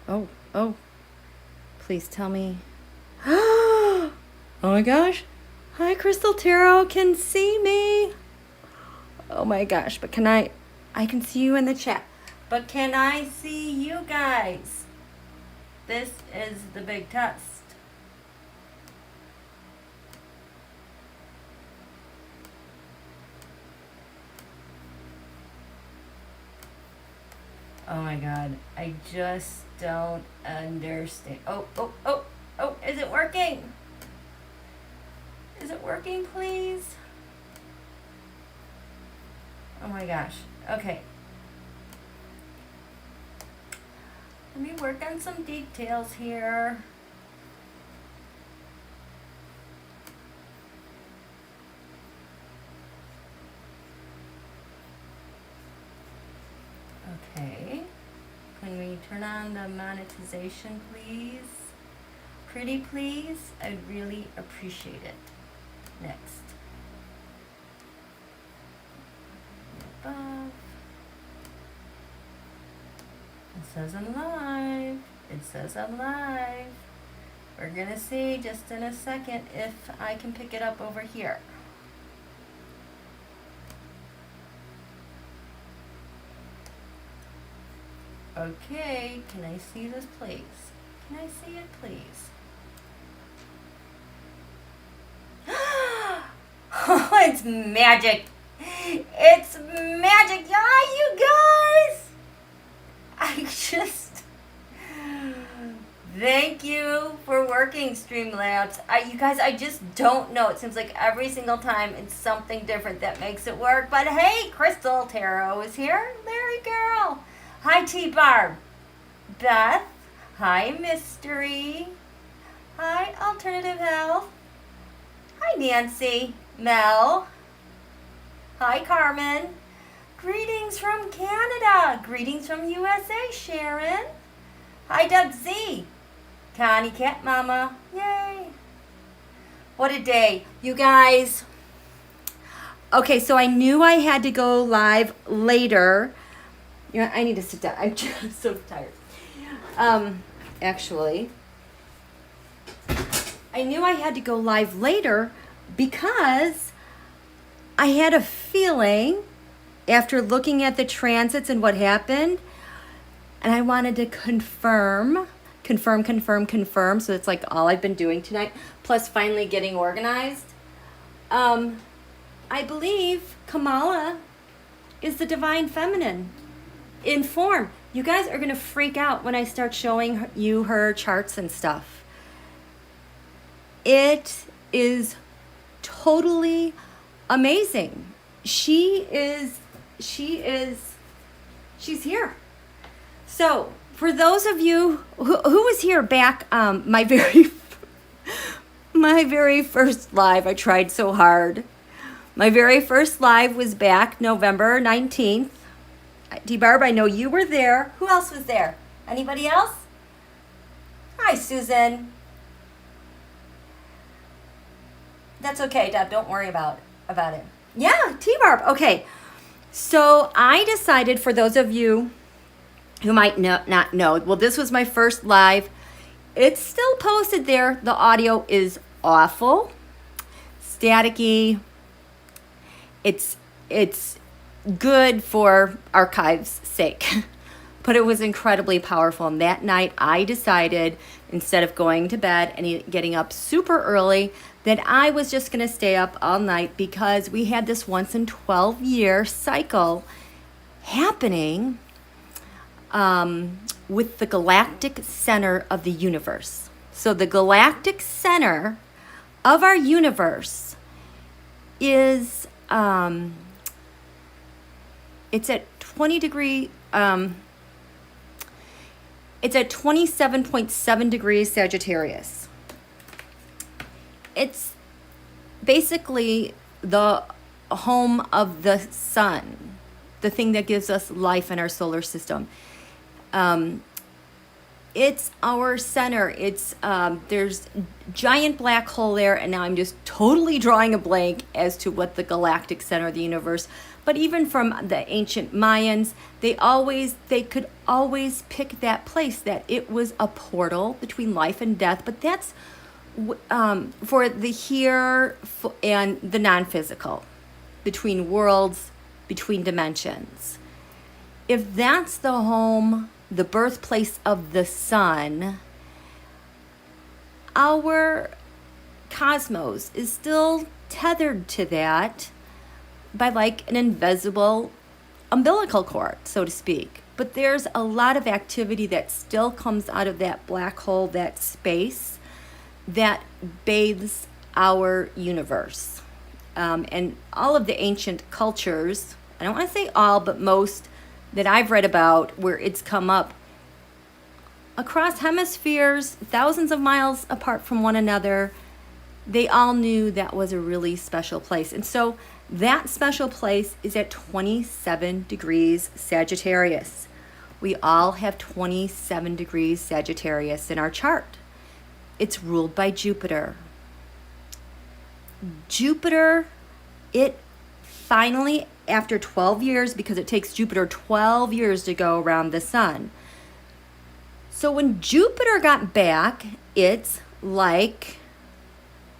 Oh, please tell me. Oh my gosh. Hi, Crystal Tarot can see me. Oh my gosh, but I can see you in the chat, but can I see you guys? This is the big test. Oh my God, I just don't understand. Oh, is it working? Is it working, please? Oh my gosh, okay. Let me work on some details here. Okay, can we turn on the monetization, please? Pretty please, I'd really appreciate it. Next. Above. It says I'm live. It says I'm live. We're gonna see just in a second if I can pick it up over here. Okay, can I see this please? Can I see it please? Oh, it's magic. It's magic. Yeah, you guys. Thank you for working, Streamlabs. You guys, I just don't know. It seems like every single time it's something different that makes it work. But hey, Crystal Tarot is here. Larry Girl. Hi, T-Barb. Beth. Hi, Mystery. Hi, Alternative Health. Hi, Nancy. Mel. Hi, Carmen. Greetings from Canada. Greetings from USA, Sharon. Hi, Deb Z. Connie Cat Mama. Yay. What a day. You guys. Okay, so I knew I had to go live later. You know, I need to sit down. I'm just so tired. Actually, I knew I had to go live later because I had a feeling after looking at the transits and what happened, and I wanted to confirm. So it's like all I've been doing tonight, plus finally getting organized. I believe Kamala is the divine feminine in form. You guys are going to freak out when I start showing you her charts and stuff. It is totally amazing. She's here. So for those of you who was here back, my very first live, I tried so hard. My very first live was back November 19th. D-Barb, I know you were there. Who else was there? Anybody else? Hi, Susan. That's okay, Deb. Don't worry about it. Yeah, T-Barb. Okay. So I decided, for those of you who might not know, well, this was my first live. It's still posted there. The audio is awful, staticky. It's good for archives' sake, but it was incredibly powerful. And that night I decided, instead of going to bed and getting up super early, that I was just going to stay up all night, because we had this once in 12-year cycle happening with the galactic center of the universe. So the galactic center of our universe is it's at 27.7 degrees Sagittarius. It's basically the home of the sun, the thing that gives us life in our solar system. It's our center. It's there's giant black hole there, and now I'm just totally drawing a blank as to what the galactic center of the universe. But even from the ancient Mayans, they could always pick that place, that it was a portal between life and death. But that's for the here and the non-physical, between worlds, between dimensions. If that's the home, the birthplace of the sun, our cosmos is still tethered to that by like an invisible umbilical cord, so to speak. But there's a lot of activity that still comes out of that black hole, that space that bathes our universe. And all of the ancient cultures, I don't want to say all, but most that I've read about, where it's come up across hemispheres, thousands of miles apart from one another, they all knew that was a really special place. And so that special place is at 27 degrees Sagittarius. We all have 27 degrees Sagittarius in our chart. It's ruled by Jupiter. Jupiter, it finally, after 12 years, because it takes Jupiter 12 years to go around the sun. So when Jupiter got back, it's like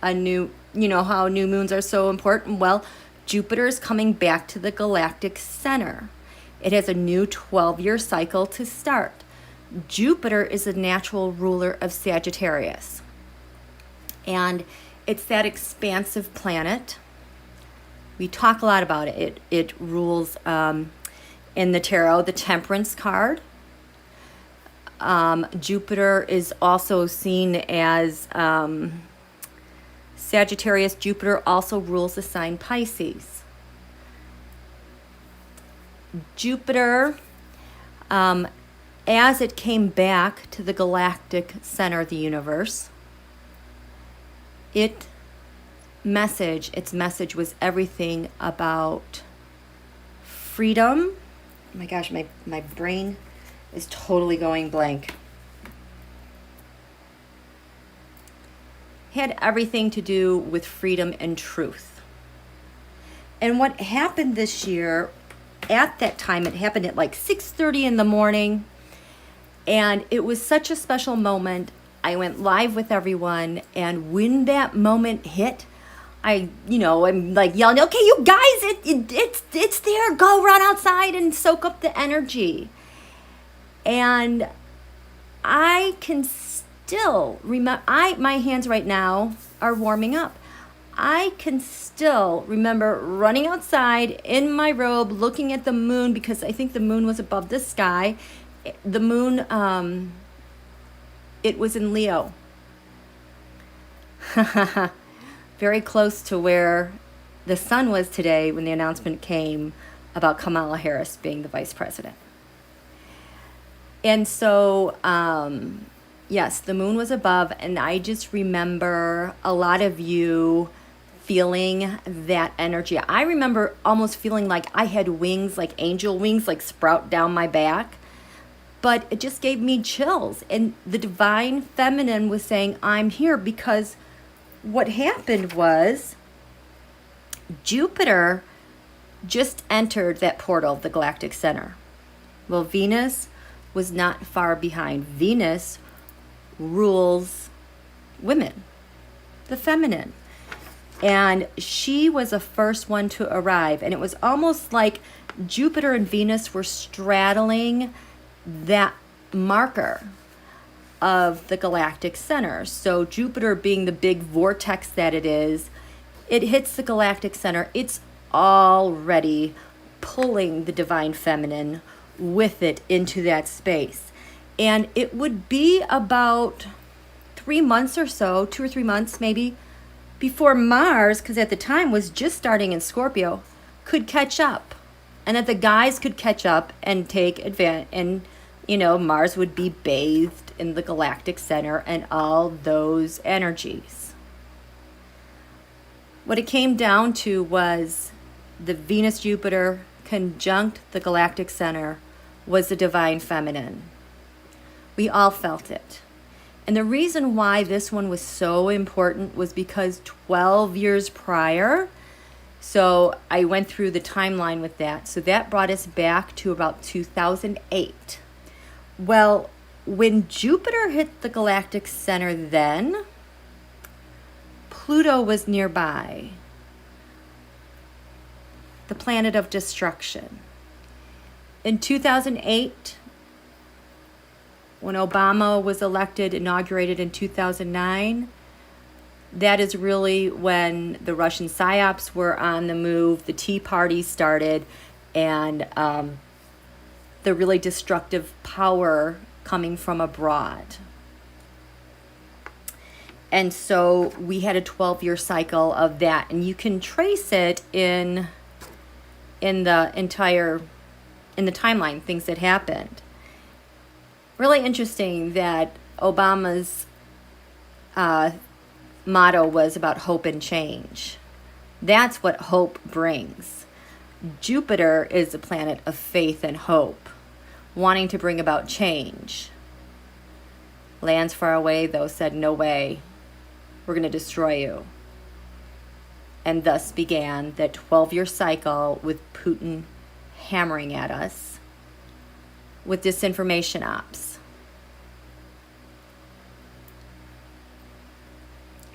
a new, you know how new moons are so important? Well, Jupiter is coming back to the galactic center. It has a new 12-year cycle to start. Jupiter is a natural ruler of Sagittarius. And it's that expansive planet. We talk a lot about it. It rules in the tarot, the Temperance card. Jupiter is also seen as Sagittarius. Jupiter also rules the sign Pisces. Jupiter, as it came back to the galactic center of the universe, its message was everything about freedom. Oh my gosh, my brain is totally going blank. Had everything to do with freedom and truth. And what happened this year, at that time, it happened at like 6:30 in the morning, and it was such a special moment. I went live with everyone, and when that moment hit, I'm like yelling, okay, you guys, it's there, go run outside and soak up the energy. And I can still remember, my hands right now are warming up. I can still remember running outside in my robe, looking at the moon, because I think the moon was above the sky. The moon, it was in Leo. Very close to where the sun was today when the announcement came about Kamala Harris being the vice president. And so, yes, the moon was above, and I just remember a lot of you feeling that energy. I remember almost feeling like I had wings, like angel wings, like sprout down my back. But it just gave me chills. And the divine feminine was saying, I'm here, because what happened was Jupiter just entered that portal, the galactic center. Well, Venus was not far behind. Venus rules women, the feminine. And she was the first one to arrive. And it was almost like Jupiter and Venus were straddling that marker of the galactic center. So Jupiter, being the big vortex that it is, it hits the galactic center. It's already pulling the divine feminine with it into that space. And it would be about 3 months or so, 2 or 3 months maybe, before Mars, because at the time was just starting in Scorpio, could catch up. And that the guys could catch up and take advantage. And, Mars would be bathed in the galactic center and all those energies. What it came down to was the Venus-Jupiter conjunct the galactic center was the divine feminine. We all felt it. And the reason why this one was so important was because 12 years prior, So I went through the timeline with that. So that brought us back to about 2008. Well, when Jupiter hit the galactic center then, Pluto was nearby, the planet of destruction. In 2008, when Obama was elected, inaugurated in 2009, that is really when the Russian psyops were on the move, the Tea Party started, and the really destructive power coming from abroad. And so we had a 12-year cycle of that, and you can trace it in the timeline, things that happened. Really interesting that Obama's motto was about hope and change. That's what hope brings. Jupiter is a planet of faith and hope, wanting to bring about change. Lands far away, though, said, no way, we're going to destroy you. And thus began that 12-year cycle with Putin hammering at us with disinformation ops.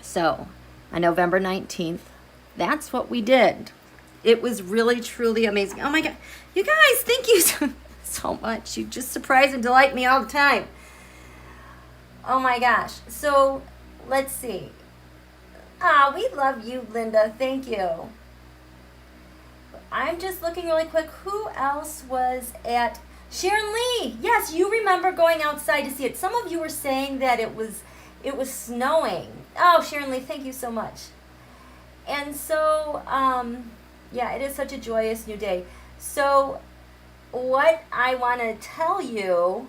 So, on November 19th, that's what we did. It was really, truly amazing. Oh my God. You guys, thank you so much. You just surprise and delight me all the time. Oh my gosh. So, let's see. We love you, Linda. Thank you. I'm just looking really quick. Who else was at Sharon Lee? Yes, you remember going outside to see it. Some of you were saying that it was snowing. Oh, Sharon Lee, thank you so much. And so, yeah, it is such a joyous new day. So, what I want to tell you,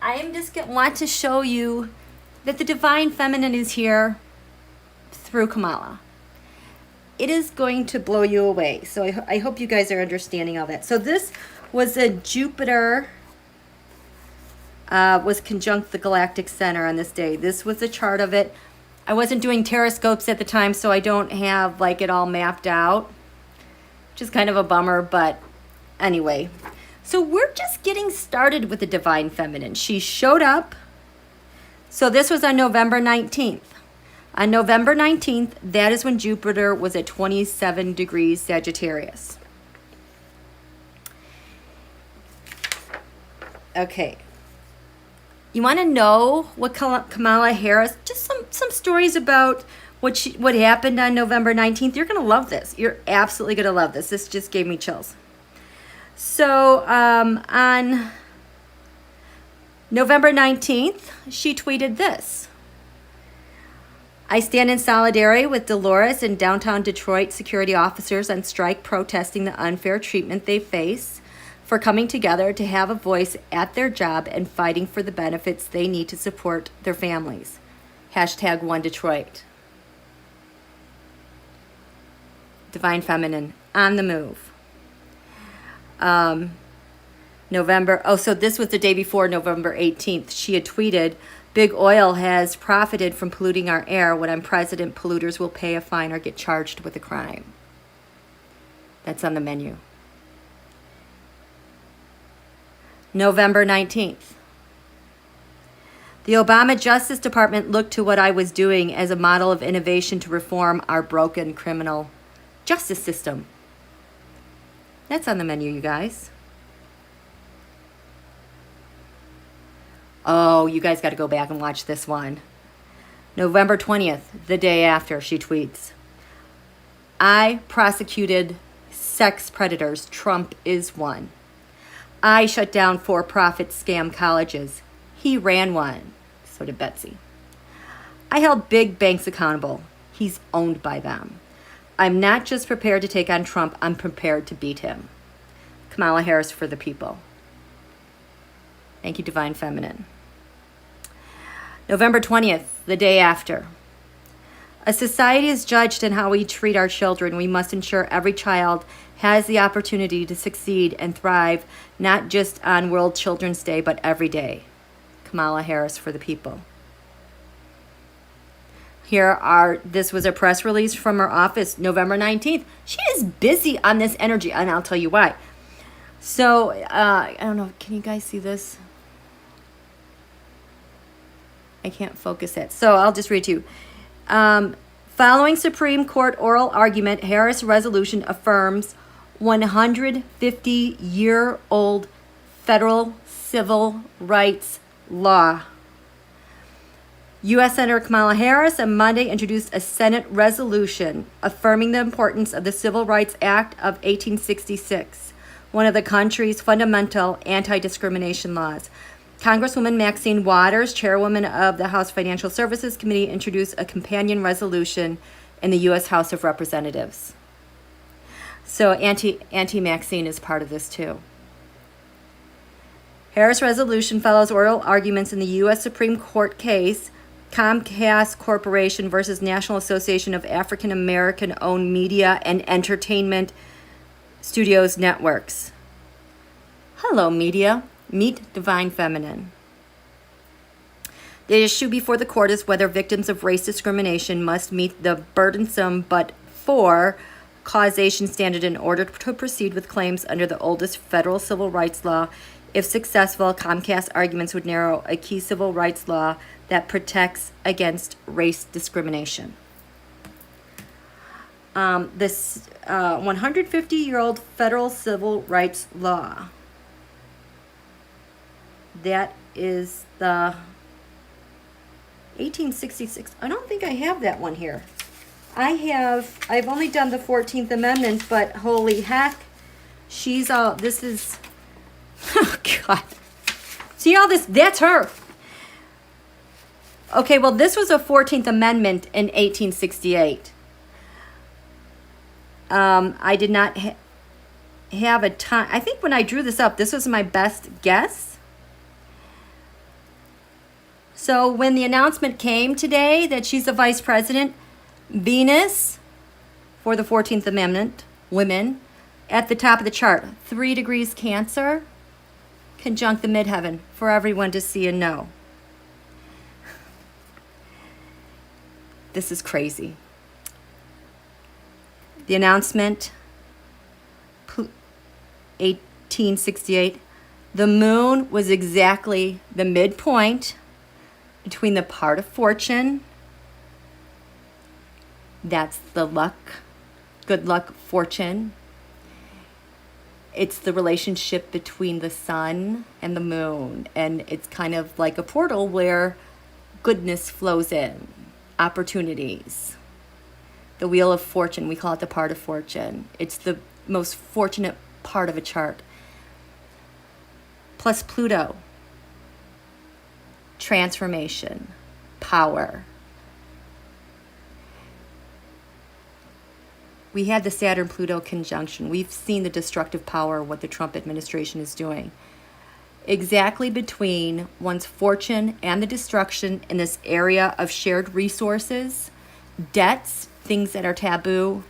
I am just want to show you that the Divine Feminine is here through Kamala. It is going to blow you away. So I hope you guys are understanding all that. So this was a Jupiter was conjunct the galactic center on this day. This was a chart of it. I wasn't doing teroscopes at the time, so I don't have like it all mapped out, which is kind of a bummer, but anyway. So we're just getting started with the Divine Feminine. She showed up. So this was on November 19th. On November 19th, that is when Jupiter was at 27 degrees Sagittarius. Okay. You want to know what Kamala Harris, just some stories about what happened on November 19th. You're going to love this. You're absolutely going to love this. This just gave me chills. So on November 19th, she tweeted this. I stand in solidarity with Dolores and downtown Detroit security officers on strike protesting the unfair treatment they face, for coming together to have a voice at their job and fighting for the benefits they need to support their families. Hashtag One Detroit. Divine Feminine on the move. So this was the day before, November 18th. She had tweeted, Big Oil has profited from polluting our air. When I'm president, polluters will pay a fine or get charged with a crime. That's on the menu. November 19th. The Obama Justice Department looked to what I was doing as a model of innovation to reform our broken criminal justice system. That's on the menu, you guys. Oh, you guys got to go back and watch this one. November 20th, the day after, she tweets, I prosecuted sex predators. Trump is one. I shut down for-profit scam colleges. He ran one. So did Betsy. I held big banks accountable. He's owned by them. I'm not just prepared to take on Trump, I'm prepared to beat him. Kamala Harris for the people. Thank you, Divine Feminine. November 20th, the day after. A society is judged in how we treat our children. We must ensure every child has the opportunity to succeed and thrive, not just on World Children's Day, but every day. Kamala Harris for the people. This was a press release from her office, November 19th. She is busy on this energy, and I'll tell you why. So, I don't know, can you guys see this? I can't focus it, so I'll just read to you. Following Supreme Court oral argument, Harris resolution affirms 150-year-old federal civil rights law. U.S. Senator Kamala Harris on Monday introduced a Senate resolution affirming the importance of the Civil Rights Act of 1866, one of the country's fundamental anti-discrimination laws. Congresswoman Maxine Waters, chairwoman of the House Financial Services Committee, introduced a companion resolution in the U.S. House of Representatives. So Maxine is part of this too. Harris resolution follows oral arguments in the U.S. Supreme Court case Comcast Corporation versus National Association of African American Owned Media and Entertainment Studios Networks. Hello, media. Meet Divine Feminine. The issue before the court is whether victims of race discrimination must meet the burdensome but for causation standard in order to proceed with claims under the oldest federal civil rights law. If successful, Comcast arguments would narrow a key civil rights law that protects against race discrimination. This 150-year-old federal civil rights law. That is the 1866. I don't think I have that one here. I've only done the 14th Amendment, but holy heck, this is, oh God. See all this? That's her. Okay, well, this was a 14th Amendment in 1868. I did not have a time. I think when I drew this up, this was my best guess. So when the announcement came today that she's the vice president, Venus, for the 14th Amendment, women, at the top of the chart, 3 degrees Cancer, conjunct the midheaven for everyone to see and know. This is crazy. The announcement, 1868, the moon was exactly the midpoint between the part of fortune, that's the luck, good luck, fortune. It's the relationship between the sun and the moon, and it's kind of like a portal where goodness flows in, opportunities. The wheel of fortune, we call it the part of fortune. It's the most fortunate part of a chart. Plus Pluto. Transformation, power. We had the Saturn Pluto conjunction. We've seen the destructive power of what the Trump administration is doing. Exactly between one's fortune and the destruction in this area of shared resources, debts, things that are taboo.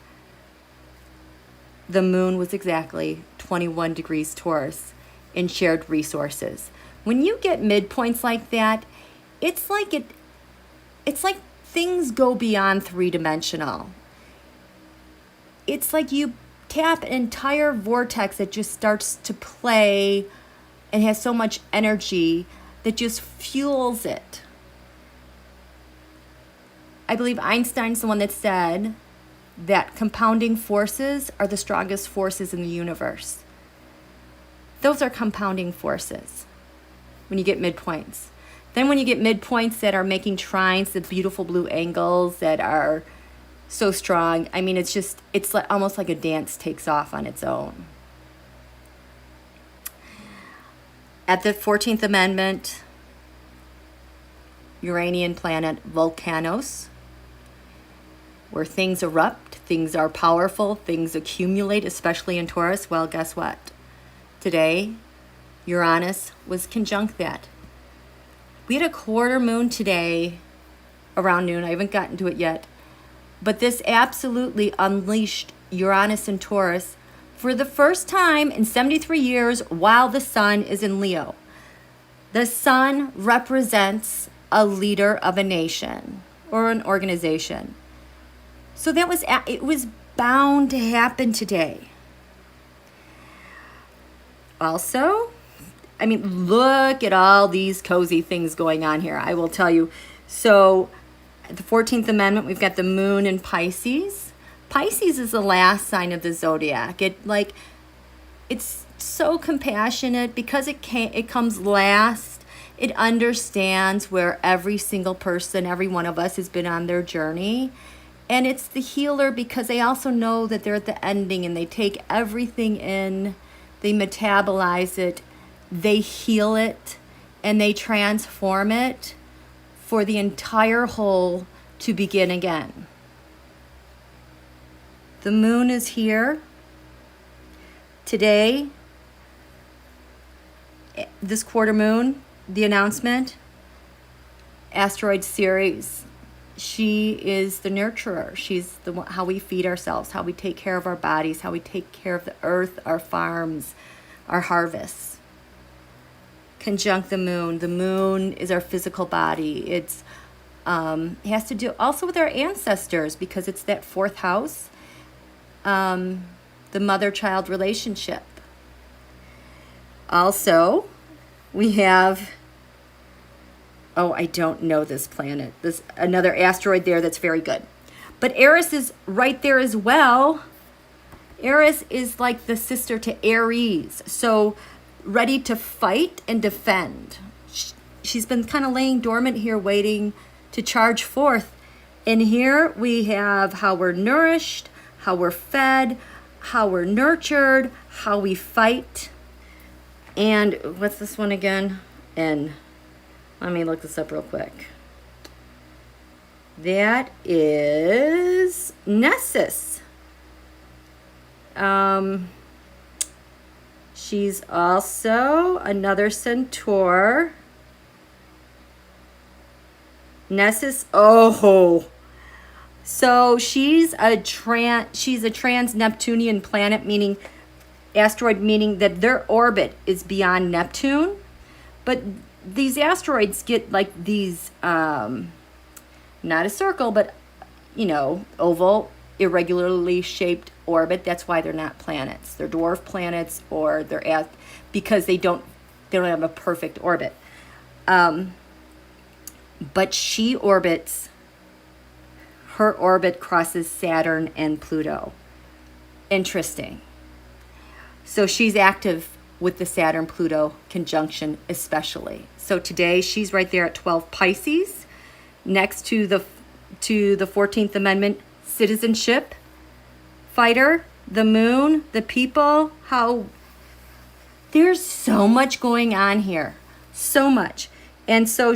The moon was exactly 21 degrees Taurus in shared resources. When you get midpoints like that, it's like things go beyond three-dimensional. It's like you tap an entire vortex that just starts to play and has so much energy that just fuels it. I believe Einstein's the one that said that compounding forces are the strongest forces in the universe. Those are compounding forces when you get midpoints. Then when you get midpoints that are making trines, the beautiful blue angles that are so strong, I mean, it's like almost like a dance takes off on its own. At the 14th Amendment, Uranian planet Volcanos, where things erupt, things are powerful, things accumulate, especially in Taurus. Well, guess what? Today, Uranus was conjunct that. We had a quarter moon today around noon. I haven't gotten to it yet. But this absolutely unleashed Uranus and Taurus for the first time in 73 years while the sun is in Leo. The sun represents a leader of a nation. or an organization. So it was bound to happen today. Also, I mean, look at all these cozy things going on here. I will tell you. So the 14th Amendment, we've got the moon in Pisces. Pisces is the last sign of the zodiac. It's so compassionate because it comes last. It understands where every single person, every one of us has been on their journey. And it's the healer because they also know that they're at the ending and they take everything in, they metabolize it, they heal it, and they transform it for the entire whole to begin again. The moon is here. Today, this quarter moon, the announcement, asteroid Ceres. She is the nurturer. She's how we feed ourselves, how we take care of our bodies, how we take care of the earth, our farms, our harvests. Conjunct the moon. The moon is our physical body. It has to do also with our ancestors because it's that fourth house, the mother-child relationship. Also, we have, I don't know this planet. There's another asteroid there that's very good. But Eris is right there as well. Eris is like the sister to Aries. So ready to fight and defend. She's been kind of laying dormant here waiting to charge forth. And here we have how we're nourished, how we're fed, how we're nurtured, how we fight. And what's this one again? And let me look this up real quick. That is Nessus. She's also another centaur. Nessus. So she's a trans-Neptunian planet, meaning asteroid, meaning that their orbit is beyond Neptune. But these asteroids get like these, not a circle, but, oval, irregularly shaped orbit. That's why they're not planets. They're dwarf planets, or because they don't have a perfect orbit. But she orbits, her orbit crosses Saturn and Pluto. Interesting. So she's active with the Saturn-Pluto conjunction especially. So today she's right there at 12 Pisces, next to the 14th Amendment, citizenship, fighter, the moon, the people. How there's so much going on here. So much. And so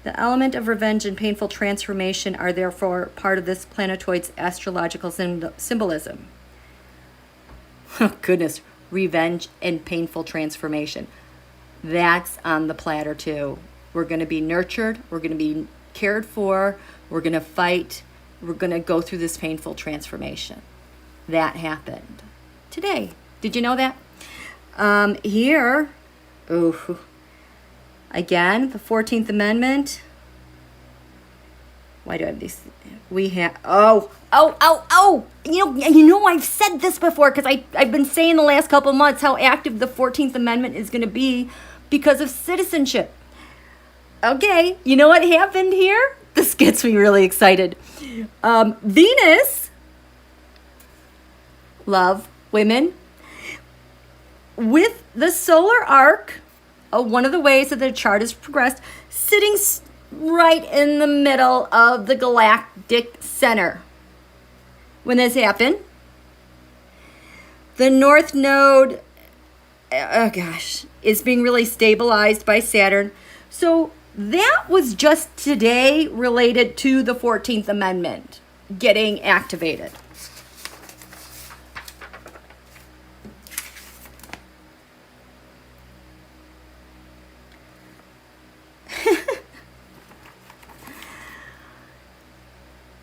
the element of revenge and painful transformation are therefore part of this planetoid's astrological symbolism. Oh, goodness. Revenge and painful transformation. That's on the platter, too. We're going to be nurtured. We're going to be cared for. We're going to fight. We're going to go through this painful transformation. That happened today. Did you know that? Here, again, the 14th Amendment. Why do I have these? We have, You know, I've said this before because I've been saying the last couple of months how active the 14th Amendment is going to be because of citizenship. Okay, you know what happened here? This gets me really excited. Venus, love, women, with the solar arc, one of the ways that the chart has progressed, sitting right in the middle of the galactic center. When this happened, the North Node, is being really stabilized by Saturn. So that was just today related to the 14th Amendment getting activated.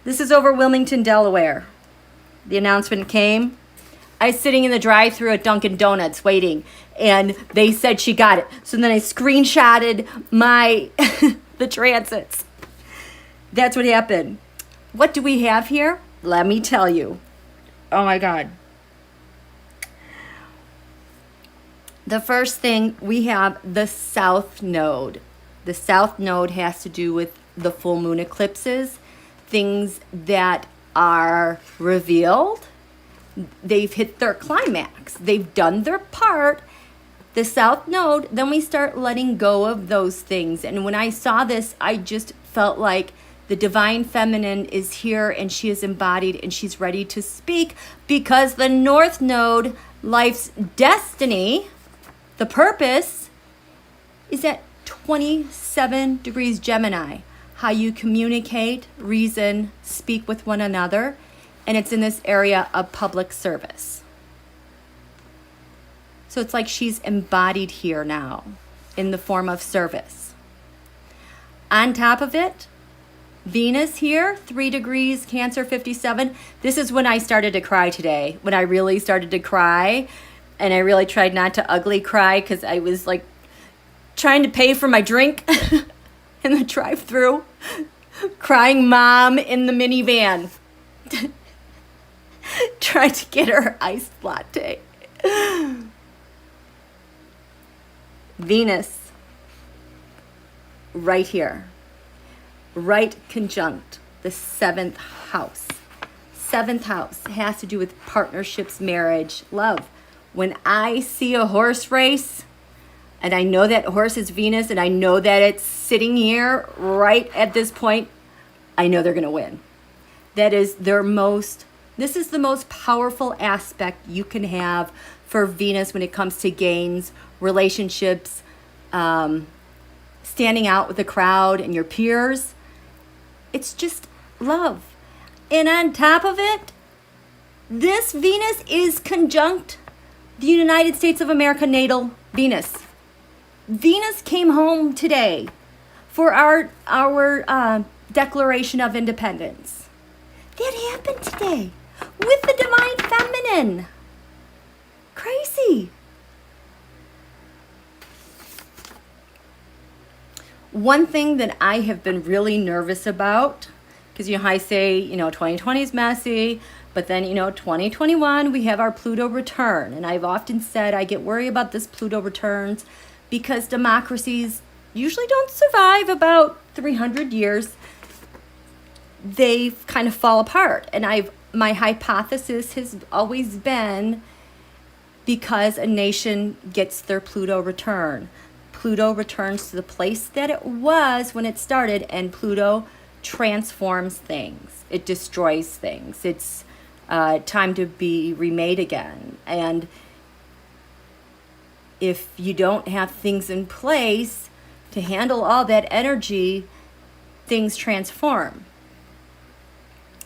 This is over Wilmington, Delaware. The announcement came. I was sitting in the drive-thru at Dunkin' Donuts waiting, and they said she got it. So then I screenshotted my the transits. That's what happened. What do we have here? Let me tell you. Oh my God. The first thing, we have the South Node. The South Node has to do with the full moon eclipses, things that are revealed. They've hit their climax. They've done their part. The South Node, then we start letting go of those things. And when I saw this, I just felt like the divine feminine is here and she is embodied and she's ready to speak, because the North Node, life's destiny, the purpose, is at 27 degrees Gemini. How you communicate, reason, speak with one another. And it's in this area of public service. So it's like she's embodied here now in the form of service. On top of it, Venus here, 3 degrees, Cancer 57. This is when I started to cry today, when I really started to cry. And I really tried not to ugly cry because I was like trying to pay for my drink in the drive-thru, crying mom in the minivan. Tried to get her iced latte. Venus, right here, right conjunct the 7th house. 7th house has to do with partnerships, marriage, love. When I see a horse race, and I know that horse is Venus, and I know that it's sitting here right at this point, I know they're going to win. That is their most, this is the most powerful aspect you can have for Venus when it comes to gains, relationships, standing out with the crowd and your peers. It's just love. And on top of it, this Venus is conjunct the United States of America natal Venus. Venus came home today for our Declaration of Independence. That happened today with the divine feminine. Crazy. One thing that I have been really nervous about, because I say 2020 is messy, but then 2021 we have our Pluto return, and I've often said I get worried about this Pluto returns because democracies usually don't survive about 300 years. They kind of fall apart, and my hypothesis has always been because a nation gets their Pluto return. Pluto returns to the place that it was when it started, and Pluto transforms things. It destroys things. It's time to be remade again. And if you don't have things in place to handle all that energy, things transform.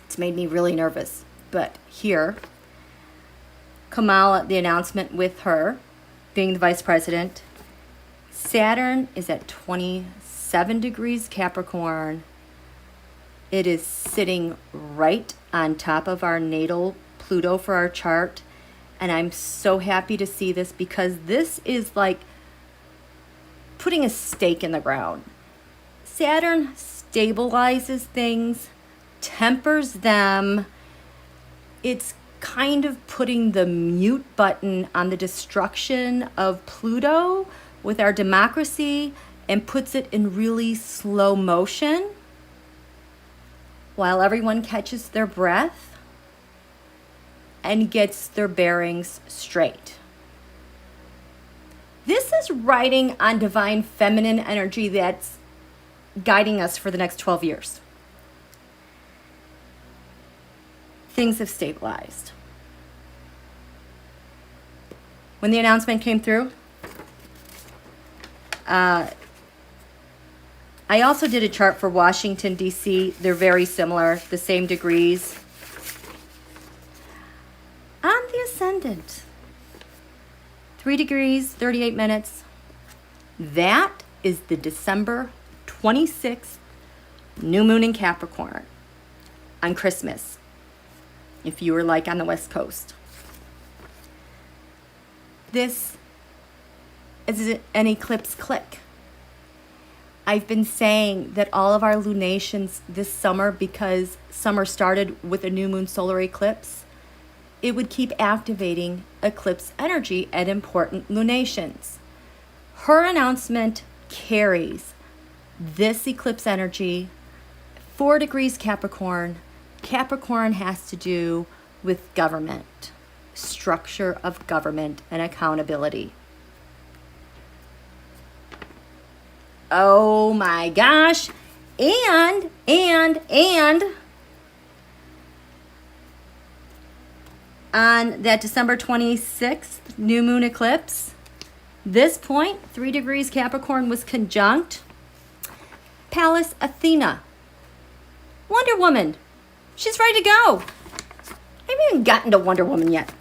It's made me really nervous. But here, Kamala, the announcement with her being the vice president, Saturn is at 27 degrees Capricorn. It is sitting right on top of our natal Pluto for our chart. And I'm so happy to see this because this is like putting a stake in the ground. Saturn stabilizes things, tempers them. It's kind of putting the mute button on the destruction of Pluto with our democracy and puts it in really slow motion while everyone catches their breath and gets their bearings straight. This is riding on divine feminine energy that's guiding us for the next 12 years. Things have stabilized. When the announcement came through, I also did a chart for Washington, D.C. They're very similar, the same degrees. On the ascendant, 3 degrees, 38 minutes. That is the December 26th new moon in Capricorn on Christmas, if you were like on the West Coast. this as an eclipse click. I've been saying that all of our lunations this summer, because summer started with a new moon solar eclipse, it would keep activating eclipse energy at important lunations. Her announcement carries this eclipse energy, 4 degrees Capricorn. Capricorn has to do with government, structure of government and accountability. Oh my gosh. And on that December 26th new moon eclipse, this point, 3 degrees Capricorn was conjunct Pallas Athena. Wonder Woman. She's ready to go. I haven't even gotten to Wonder Woman yet.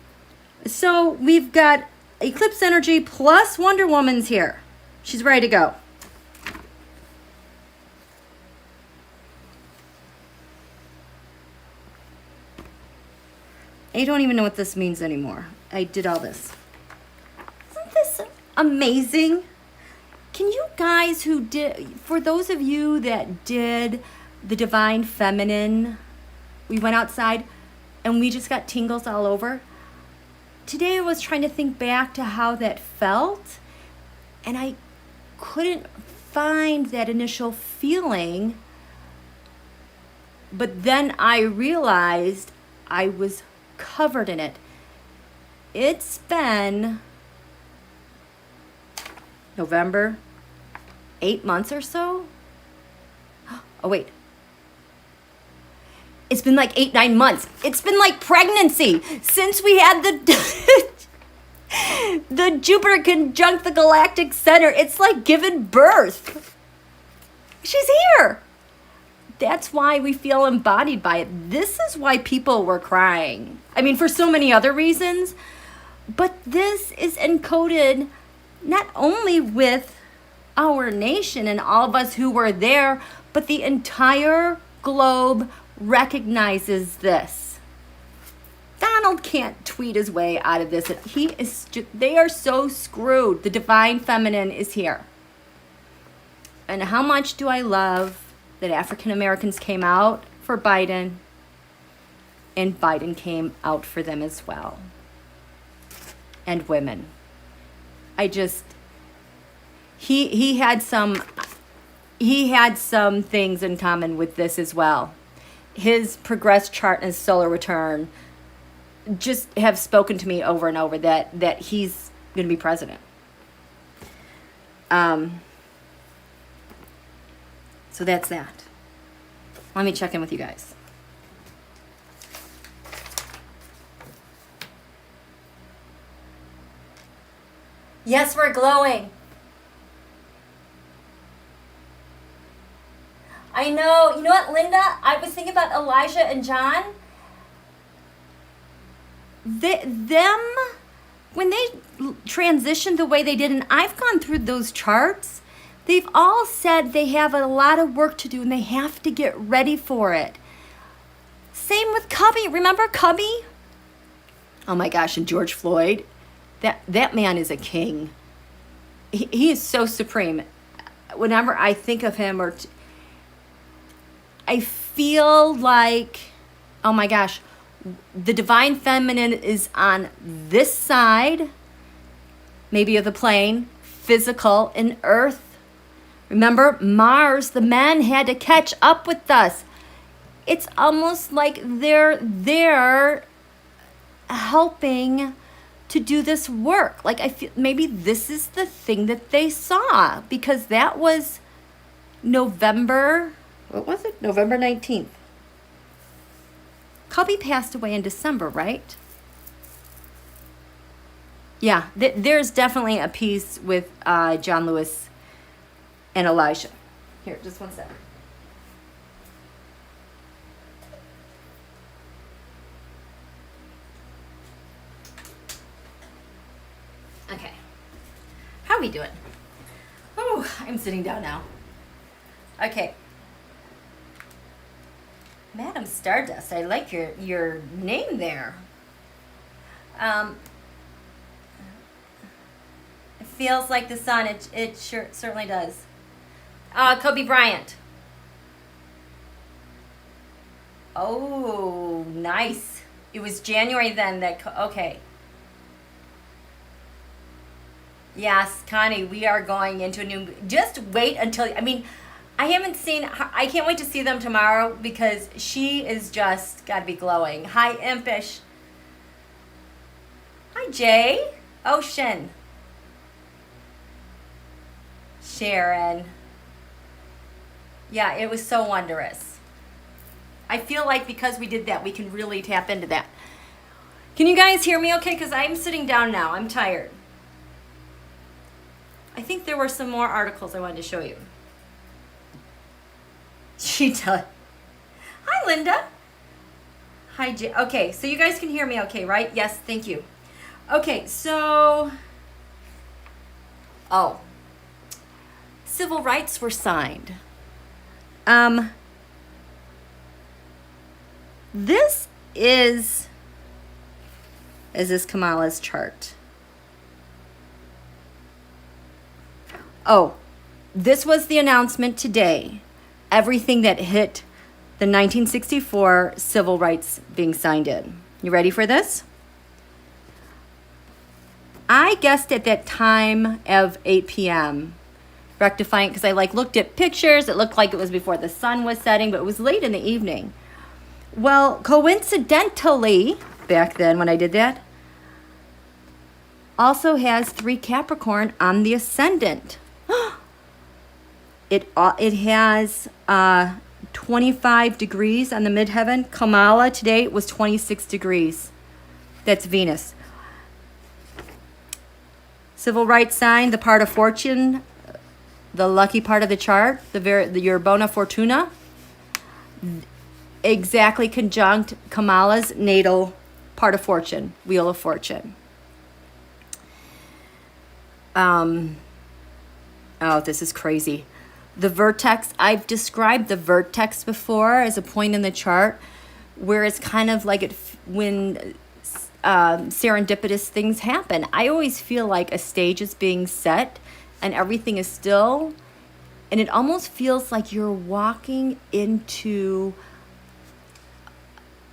So we've got eclipse energy plus Wonder Woman's here. She's ready to go. I don't even know what this means anymore. I did all this. Isn't this amazing? Can you guys for those of you that did the Divine Feminine, we went outside and we just got tingles all over. Today I was trying to think back to how that felt, and I couldn't find that initial feeling. But then I realized I was covered in it. It's been November, 8 months or so. Oh wait, it's been like 8-9 months. It's been like pregnancy since we had the the Jupiter conjunct the Galactic center. It's like giving birth. She's here. That's why we feel embodied by it. This is why people were crying. I mean, for so many other reasons, but this is encoded not only with our nation and all of us who were there, but the entire globe recognizes this. Donald can't tweet his way out of this. They are so screwed. The Divine Feminine is here. And how much do I love that African Americans came out for Biden, and Biden came out for them as well. And women. He had some things in common with this as well. His progress chart and his solar return just have spoken to me over and over that he's going to be president. So that's that. Let me check in with you guys. Yes, we're glowing. I know. You know what, Linda? I was thinking about Elijah and John. When they transitioned the way they did, and I've gone through those charts, they've all said they have a lot of work to do and they have to get ready for it. Same with Cubby. Remember Cubby? Oh my gosh, and George Floyd. That man is a king. He is so supreme. Whenever I think of him, I feel like, oh my gosh, the Divine Feminine is on this side, maybe of the plane, physical, and Earth. Remember, Mars, the men had to catch up with us. It's almost like they're there helping to do this work. Like, I feel maybe this is the thing that they saw, because that was November, what was it? November 19th. Cubby passed away in December, right? Yeah, there's definitely a piece with John Lewis and Elijah. Here, just one second. Okay. How are we doing? Oh, I'm sitting down now. Okay. Madam Stardust, I like your name there. feels like the sun. It sure certainly does. Kobe Bryant. Oh, nice. It was January then that, okay. Yes, Connie, we are going into a new, just wait until, I mean, I haven't seen, I can't wait to see them tomorrow because she is just got to be glowing. Hi, Impish. Hi, Jay. Ocean. Sharon. Yeah, it was so wondrous. I feel like because we did that, we can really tap into that. Can you guys hear me okay? Because I'm sitting down now. I'm tired. I think there were some more articles I wanted to show you. She does. Hi, Linda. Hi, Jay. Okay, so you guys can hear me okay, right? Yes, thank you. Okay, so... Oh. Civil rights were signed. This is this Kamala's chart? Oh, this was the announcement today. Everything that hit the 1964 civil rights being signed in. You ready for this? I guessed at that time of 8 p.m. rectifying, because I looked at pictures. It looked like it was before the sun was setting, but it was late in the evening. Well, coincidentally, back then when I did that, also has 3 Capricorn on the ascendant. It has 25 degrees on the midheaven. Kamala today was 26 degrees. That's Venus. Civil rights sign, the part of fortune, the lucky part of the chart, your bona fortuna, exactly conjunct Kamala's natal part of fortune, wheel of fortune. Oh, this is crazy. The vertex, I've described the vertex before as a point in the chart where it's kind of like when serendipitous things happen. I always feel like a stage is being set and everything is still, and it almost feels like you're walking into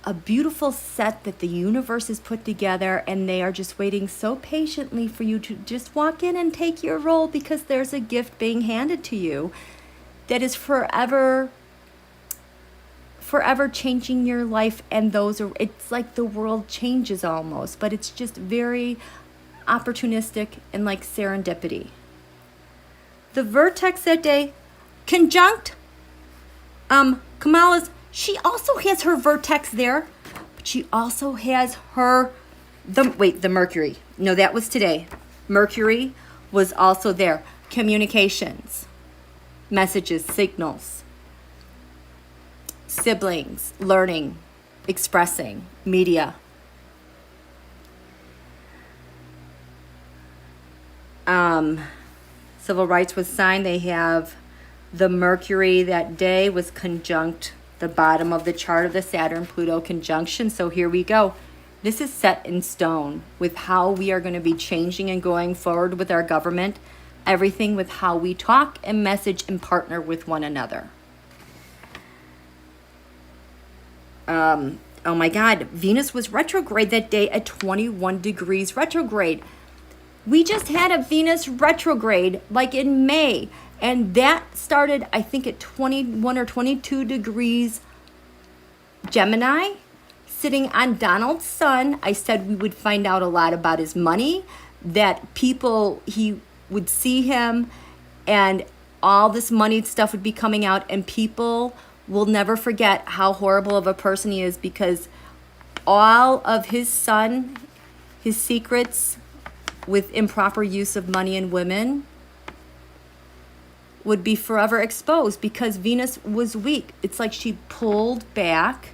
a beautiful set that the universe has put together, and they are just waiting so patiently for you to just walk in and take your role, because there's a gift being handed to you that is forever changing your life. And it's like the world changes almost, but it's just very opportunistic and like serendipity. The vertex that day, conjunct Kamala's. She also has her vertex there, but she also has the Mercury. No, that was today. Mercury was also there. Communications, messages, signals, siblings, learning, expressing, media. Civil rights was signed. They have the Mercury that day was conjunct the bottom of the chart of the Saturn Pluto conjunction. So here we go. This is set in stone with how we are going to be changing and going forward with our government. Everything with how we talk and message and partner with one another. Oh my God, Venus was retrograde that day at 21 degrees retrograde. We just had a Venus retrograde like in May. And that started, I think, at 21 or 22 degrees Gemini, sitting on Donald's sun. I said we would find out a lot about his money, that he would see him, and all this moneyed stuff would be coming out, and people will never forget how horrible of a person he is, because all of his secrets with improper use of money and women would be forever exposed, because Venus was weak. It's like she pulled back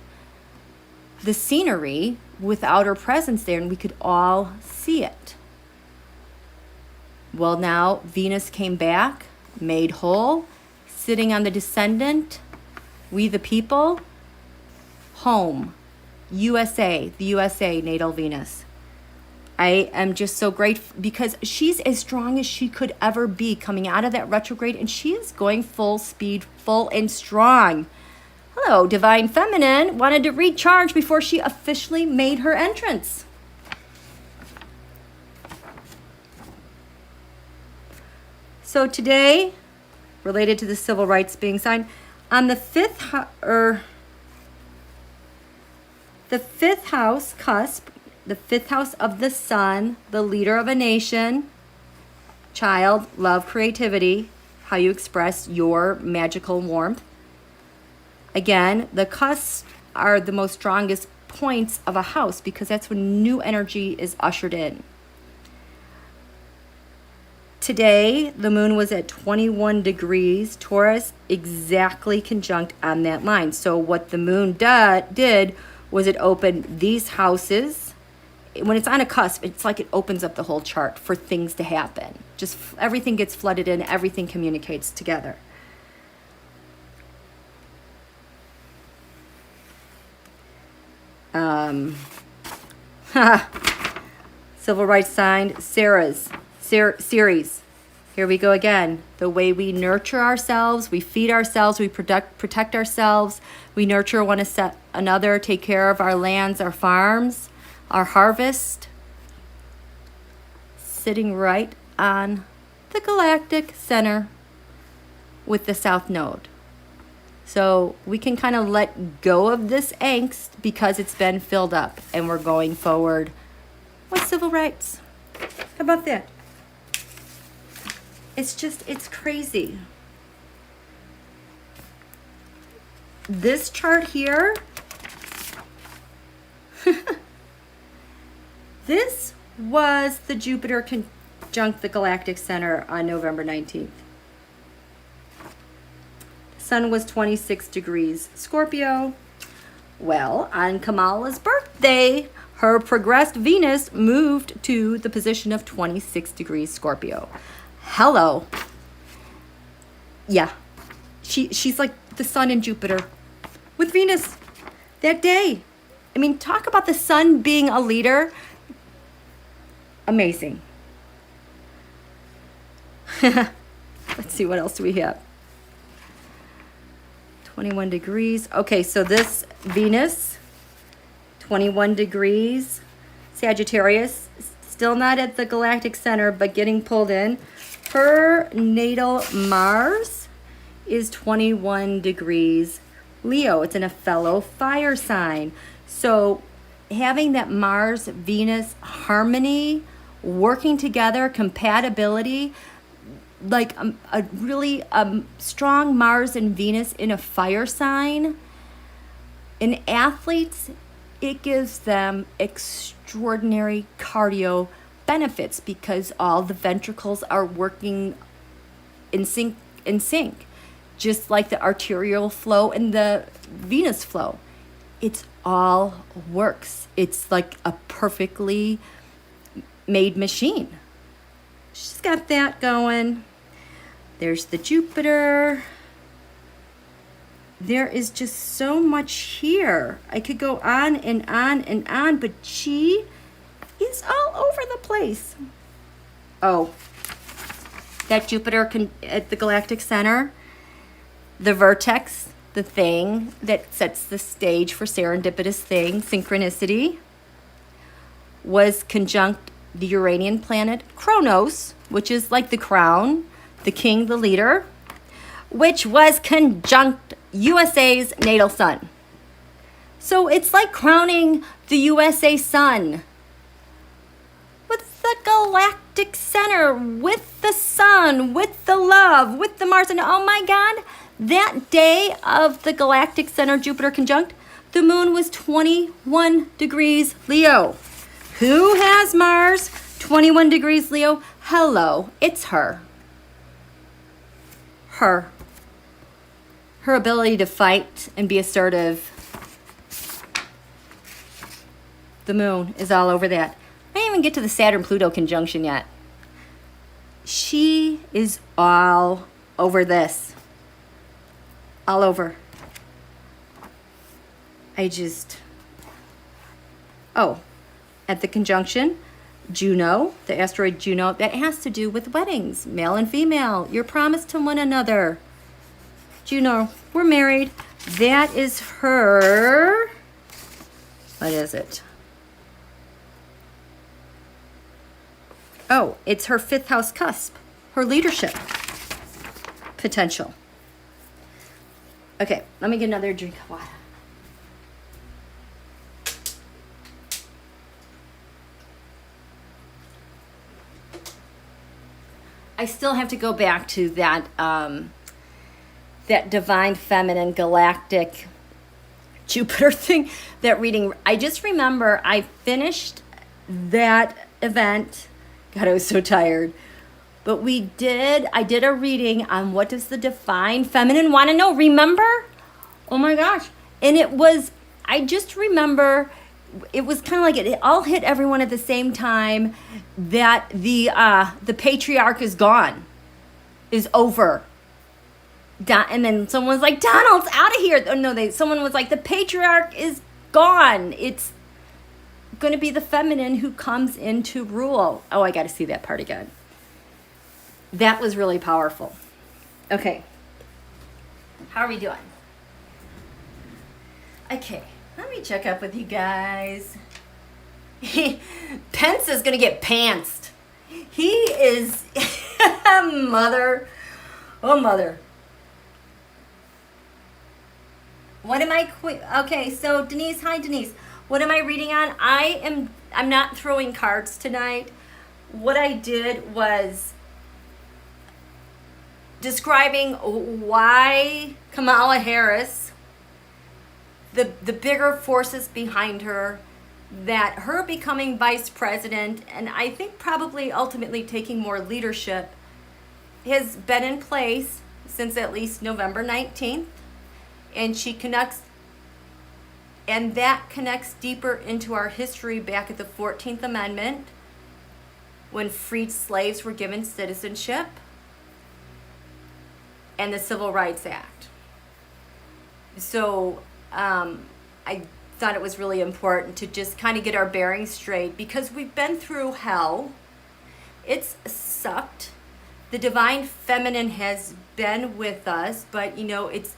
the scenery without her presence there, and we could all see it. Well, now Venus came back, made whole, sitting on the descendant, we the people, home, USA, the USA, natal Venus. I am just so grateful because she's as strong as she could ever be coming out of that retrograde, and she is going full speed, full and strong. Hello, Divine Feminine wanted to recharge before she officially made her entrance. So today, related to the civil rights being signed, on the fifth house cusp, the fifth house of the sun, the leader of a nation, child, love, creativity, how you express your magical warmth. Again, the cusps are the most strongest points of a house because that's when new energy is ushered in. Today, the moon was at 21 degrees Taurus, exactly conjunct on that line. So what the moon did was it opened these houses. When it's on a cusp, it's like it opens up the whole chart for things to happen. Just everything gets flooded in, everything communicates together. Civil rights signed, Sarah's series. Here we go again. The way we nurture ourselves, we feed ourselves, we protect ourselves, we nurture one another, take care of our lands, our farms, our harvest. Sitting right on the galactic center with the south node. So we can kind of let go of this angst because it's been filled up and we're going forward with civil rights. How about that? It's crazy. This chart here, this was the Jupiter conjunct the galactic center on November 19th. Sun was 26 degrees Scorpio. Well, on Kamala's birthday, her progressed Venus moved to the position of 26 degrees Scorpio. Hello. Yeah. She's like the sun and Jupiter with Venus that day. I mean, talk about the sun being a leader. Amazing. Let's see, what else do we have? 21 degrees. Okay, so this Venus, 21 degrees, Sagittarius, still not at the galactic center, but getting pulled in. Her natal Mars is 21 degrees Leo. It's in a fellow fire sign. So having that Mars-Venus harmony, working together, compatibility, like a really strong Mars and Venus in a fire sign. In athletes, it gives them extraordinary cardio benefits because all the ventricles are working in sync, just like the arterial flow and the venous flow. It's all works. It's like a perfectly made machine. She's got that going. There's the Jupiter. There is just so much here. I could go on and on and on, but she is all over the place. Oh, that Jupiter at the galactic center, the vertex, the thing that sets the stage for serendipitous thing, synchronicity, was conjunct the Uranian planet Kronos, which is like the crown, the king, the leader, which was conjunct USA's natal sun. So it's like crowning the USA sun with the galactic center, with the sun, with the love, with the Mars. And oh my God, that day of the galactic center Jupiter conjunct, the moon was 21 degrees Leo. Who has Mars 21 degrees Leo? Hello, it's her. Her ability to fight and be assertive. The moon is all over that. I didn't even get to the Saturn Pluto conjunction yet. She is all over this. All over. Oh, at the conjunction, Juno, the asteroid Juno, that has to do with weddings, male and female. You're promised to one another. Juno, we're married. That is her, what is it? Oh, it's her 5th house cusp, her leadership potential. Okay, let me get another drink of water. I still have to go back to that that divine feminine galactic Jupiter thing, that reading. I just remember I finished that event. God, I was so tired. But I did a reading on what does the divine feminine want to know. Remember? Oh my gosh. And I just remember, it was kind of like it all hit everyone at the same time, that the patriarch is gone, is over. And then someone was like, Donald's out of here. Oh, no, someone was like, the patriarch is gone. It's going to be the feminine who comes in to rule. Oh, I got to see that part again. That was really powerful. Okay. How are we doing? Okay. Let me check up with you guys. Pence is going to get pantsed. He is... Mother. Oh, mother. What am I... Okay, so Denise. Hi, Denise. What am I reading on? I'm not throwing cards tonight. What I did was describing why Kamala Harris, the bigger forces behind her, that her becoming vice president, and I think probably ultimately taking more leadership, has been in place since at least November 19th, and that connects deeper into our history back at the 14th Amendment, when freed slaves were given citizenship, and the Civil Rights Act. So I thought it was really important to just kind of get our bearings straight, because we've been through hell. It's sucked. The divine feminine has been with us, but it's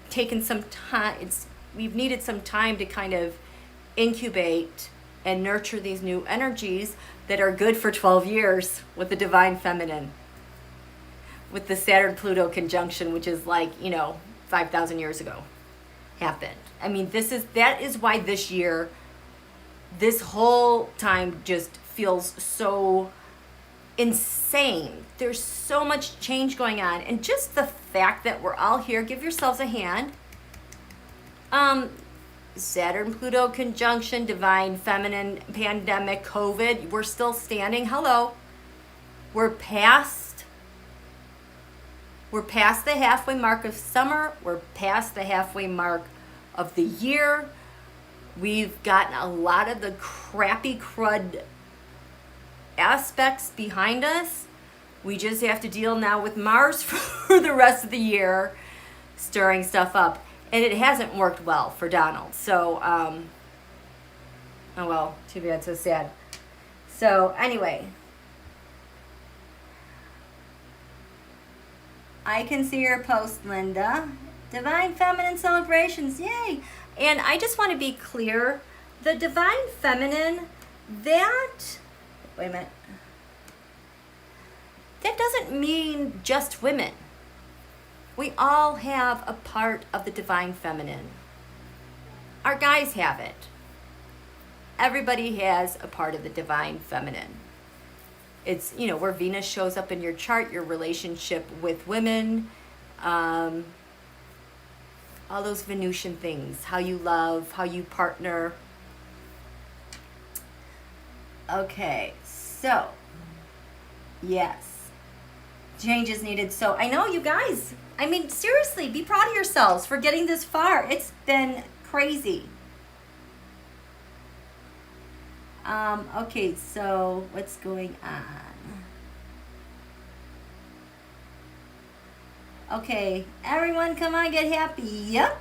taken some time. We've needed some time to kind of incubate and nurture these new energies that are good for 12 years with the divine feminine, with the Saturn Pluto conjunction, which is 5,000 years ago happened. I mean, that is why this year, this whole time just feels so insane. There's so much change going on, and just the fact that we're all here, give yourselves a hand. Saturn Pluto conjunction, divine feminine, pandemic, COVID, we're still standing. Hello. We're past the halfway mark of summer. We're past the halfway mark of the year. We've gotten a lot of the crappy crud aspects behind us. We just have to deal now with Mars for the rest of the year, stirring stuff up. And it hasn't worked well for Donald. So, oh well, too bad, so sad. So, anyway. I can see your post, Linda. Divine feminine celebrations, yay! And I just want to be clear, the divine feminine, wait a minute. That doesn't mean just women. We all have a part of the divine feminine. Our guys have it. Everybody has a part of the divine feminine. It's, where Venus shows up in your chart, your relationship with women, all those Venusian things, how you love, how you partner. Okay, so, yes, change is needed. So I know you guys, seriously, be proud of yourselves for getting this far. It's been crazy. Okay, so what's going on? Okay, everyone, come on, get happy. Yep.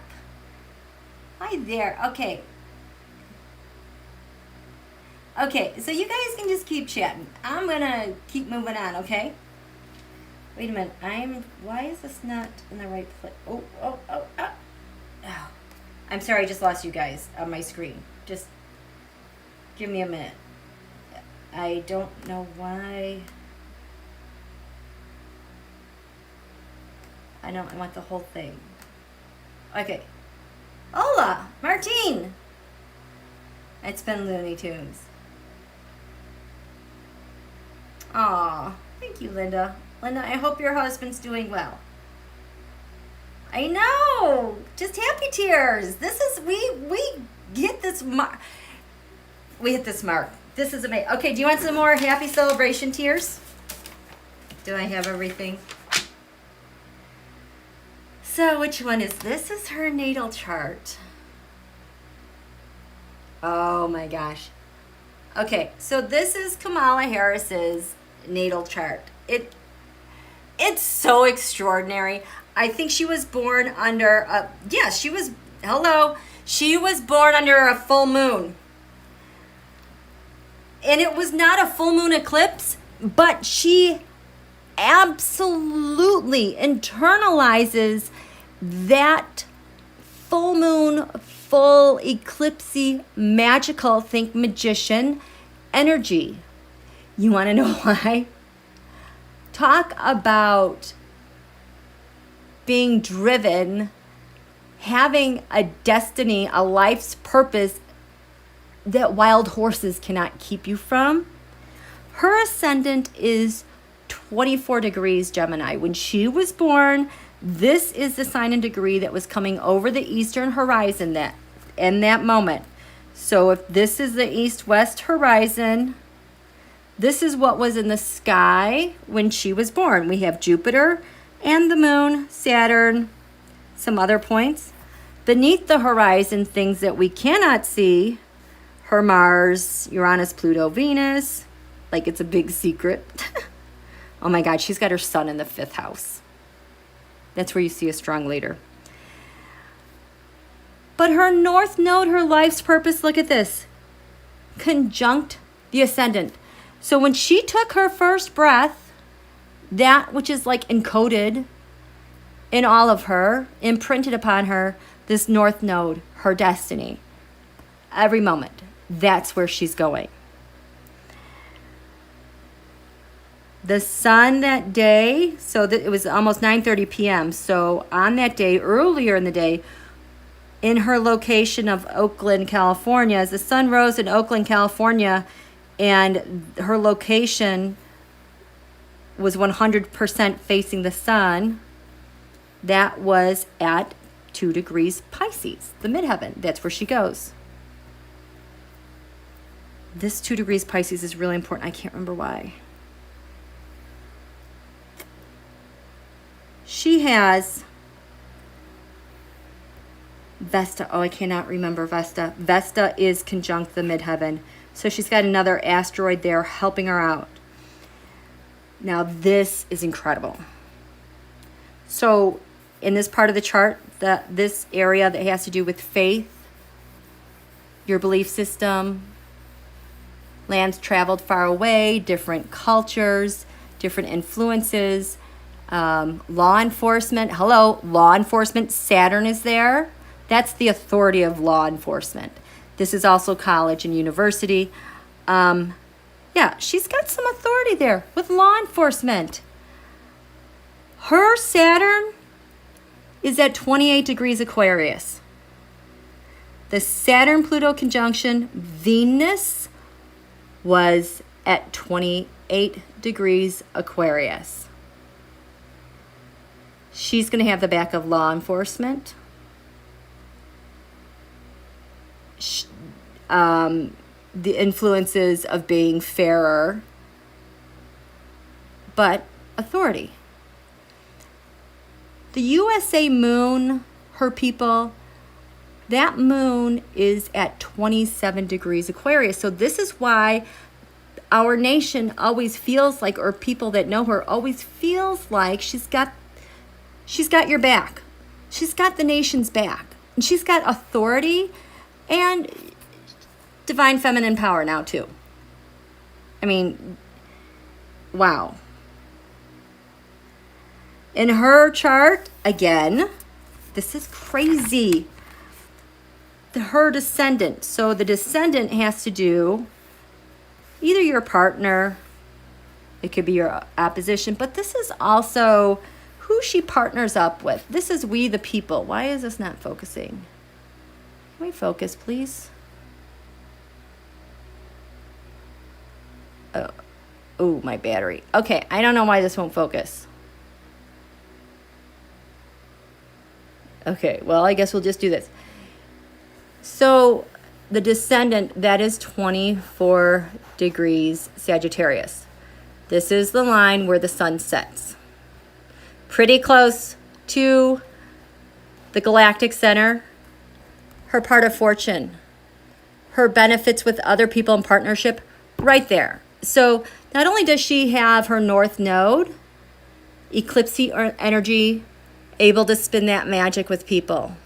Hi there. Okay. Okay, so you guys can just keep chatting. I'm gonna keep moving on, okay? Wait a minute. Why is this not in the right place? Oh. I'm sorry, I just lost you guys on my screen. Just give me a minute. I don't know why. I want the whole thing. Okay. Hola, Martine. It's been Looney Tunes. Aw, thank you, Linda. Linda, I hope your husband's doing well. I know. Just happy tears. This is we hit this mark. We hit this mark. This is amazing. Okay, do you want some more happy celebration tears? Do I have everything? So which one is this? Is her natal chart. Oh my gosh. Okay, so this is Kamala Harris's natal chart. It's so extraordinary. I think she was born under she was born under a full moon. And it was not a full moon eclipse, but she absolutely internalizes that full moon, full eclipsey, magical, think magician energy. You want to know why? Talk about being driven, having a destiny, a life's purpose that wild horses cannot keep you from. Her ascendant is 24 degrees Gemini. When she was born, this is the sign and degree that was coming over the eastern horizon in that moment. So if this is the east-west horizon, this is what was in the sky when she was born. We have Jupiter and the moon, Saturn, some other points. Beneath the horizon, things that we cannot see, her Mars, Uranus, Pluto, Venus, like it's a big secret. Oh my God, she's got her sun in the 5th house. That's where you see a strong leader. But her north node, her life's purpose, look at this, conjunct the ascendant. So when she took her first breath, that which is like encoded in all of her, imprinted upon her, this north node, her destiny. Every moment, that's where she's going. The sun that day, so it was almost 9:30 p.m. So on that day, earlier in the day, in her location of Oakland, California, as the sun rose in Oakland, California, and her location was 100% facing the sun, that was at 2 degrees Pisces, the midheaven. That's where she goes. This 2 degrees Pisces is really important. I can't remember why. She has Vesta. Oh, I cannot remember Vesta. Vesta is conjunct the midheaven. So she's got another asteroid there helping her out. Now this is incredible. So in this part of the chart, this area that has to do with faith, your belief system, lands traveled far away, different cultures, different influences, law enforcement. Hello, law enforcement. Saturn is there. That's the authority of law enforcement. This is also college and university. Yeah, she's got some authority there with law enforcement. Her Saturn is at 28 degrees Aquarius. The Saturn-Pluto conjunction, Venus, was at 28 degrees Aquarius. She's going to have the back of law enforcement. The influences of being fairer, but authority. The USA moon, her people, that moon is at 27 degrees Aquarius. So this is why our nation always feels like, or people that know her always feels like she's got your back. She's got the nation's back. And she's got authority and divine feminine power now too. I mean, wow. In her chart, again, this is crazy. Her descendant. So the descendant has to do either your partner, it could be your opposition, but this is also who she partners up with. This is we the people. Why is this not focusing? Can we focus, please? Oh, my battery. Okay, I don't know why this won't focus. Okay, well, I guess we'll just do this. So the descendant, that is 24 degrees Sagittarius. This is the line where the sun sets. Pretty close to the galactic center. Her part of fortune. Her benefits with other people in partnership, right there. So not only does she have her north node, eclipse energy, able to spin that magic with people.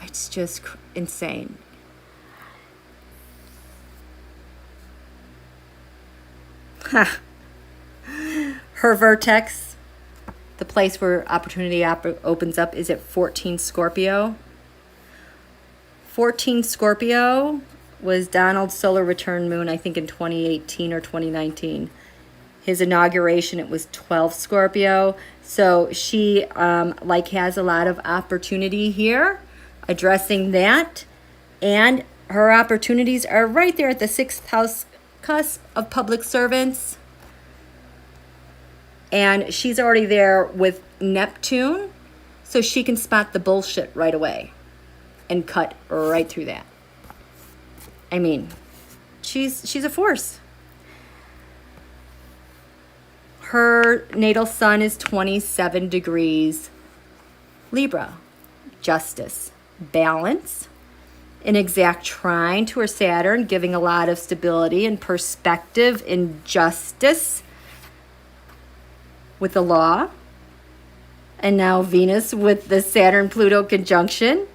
It's just insane. Her vertex, the place where opportunity opens up, is at 14 Scorpio. 14 Scorpio was Donald's solar return moon, I think in 2018 or 2019. His inauguration, it was 12 Scorpio. So she has a lot of opportunity here, addressing that. And her opportunities are right there at the 6th house cusp of public servants. And she's already there with Neptune, so she can spot the bullshit right away and cut right through that. I mean, she's a force. Her natal sun is 27 degrees Libra. Justice, balance, an exact trine to her Saturn, giving a lot of stability and perspective in justice with the law. And now Venus with the Saturn Pluto conjunction.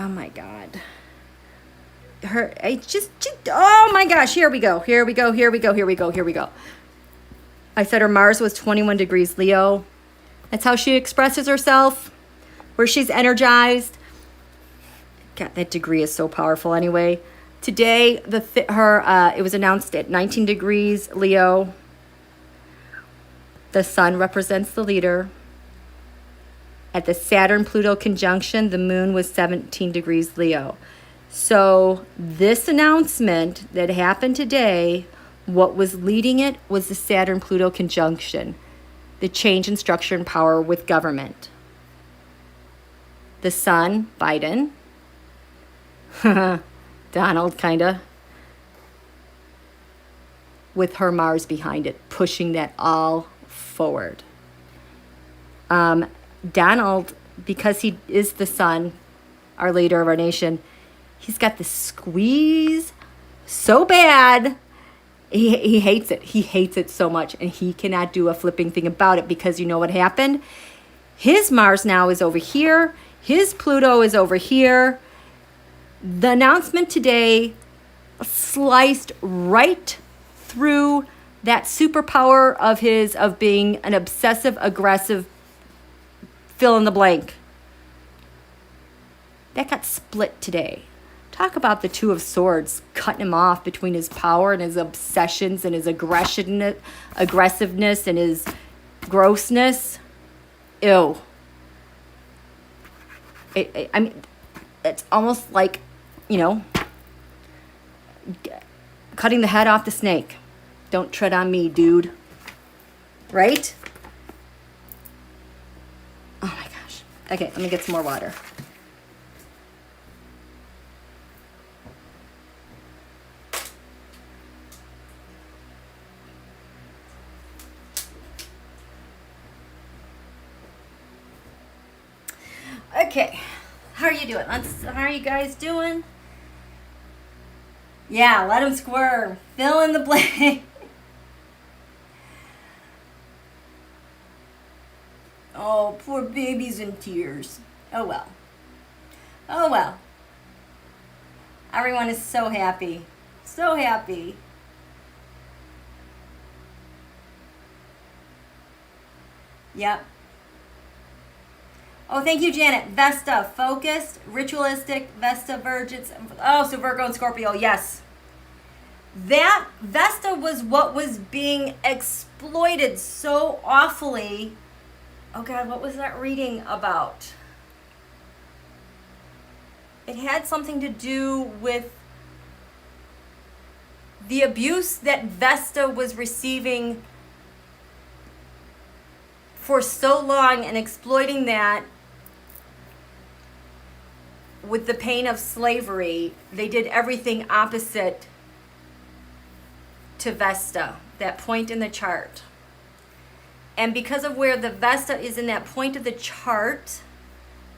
Oh my God. Oh my gosh, here we go. I said her Mars was 21 degrees Leo. That's how she expresses herself, where she's energized. God, that degree is so powerful anyway. Today, it was announced at 19 degrees Leo. The sun represents the leader. At the Saturn-Pluto conjunction, the moon was 17 degrees Leo. So this announcement that happened today, what was leading it was the Saturn-Pluto conjunction, the change in structure and power with government. The sun, Biden, Donald, kinda, with her Mars behind it, pushing that all forward. Donald, because he is the sun, our leader of our nation, he's got the squeeze so bad. He hates it. He hates it so much, and he cannot do a flipping thing about it, because you know what happened? His Mars now is over here. His Pluto is over here. The announcement today sliced right through that superpower of his, of being an obsessive, aggressive, fill in the blank. That got split today. Talk about the Two of Swords, cutting him off between his power and his obsessions and his aggressiveness and his grossness. Ew. I mean, it's almost like, cutting the head off the snake. Don't tread on me, dude. Right? Oh my gosh. Okay, let me get some more water. Okay, how are you doing? How are you guys doing? Yeah, let them squirm. Fill in the blank. Oh, poor babies in tears. Oh well. Oh well. Everyone is so happy. So happy. Yep. Oh, thank you, Janet. Vesta, focused, ritualistic, Vesta, Virgins. Oh, so Virgo and Scorpio, yes. That Vesta was what was being exploited so awfully. Oh, God, what was that reading about? It had something to do with the abuse that Vesta was receiving for so long and exploiting that with the pain of slavery. They did everything opposite to Vesta, that point in the chart. And because of where the Vesta is in that point of the chart,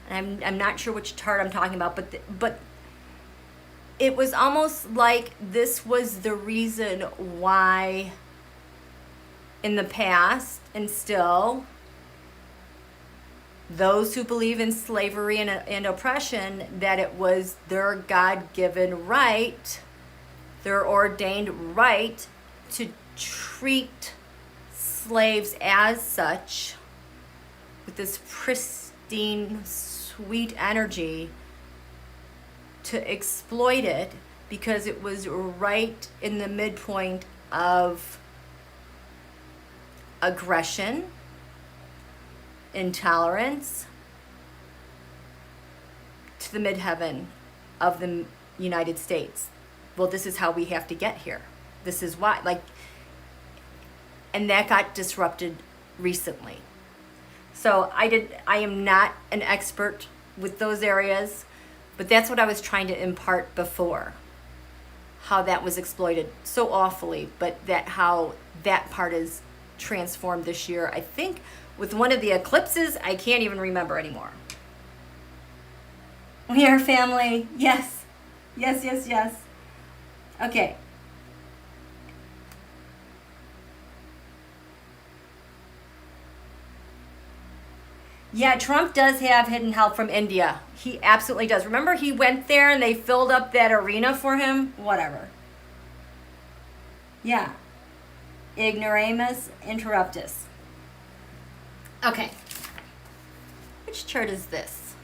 and I'm not sure which chart I'm talking about, but it was almost like this was the reason why in the past, and still, those who believe in slavery and oppression, that it was their God-given right, their ordained right to treat slaves as such, with this pristine, sweet energy, to exploit it because it was right in the midpoint of aggression, intolerance, to the midheaven of the United States. Well, this is how we have to get here. This is why, and that got disrupted recently. So I am not an expert with those areas, but that's what I was trying to impart before. How that was exploited so awfully, but how that part is transformed this year. I think with one of the eclipses, I can't even remember anymore. We are family. Yes. Yes, yes, yes. Okay. Yeah, Trump does have hidden help from India. He absolutely does. Remember, he went there and they filled up that arena for him? Whatever. Yeah. Ignoramus interruptus. Okay. Which chart is this?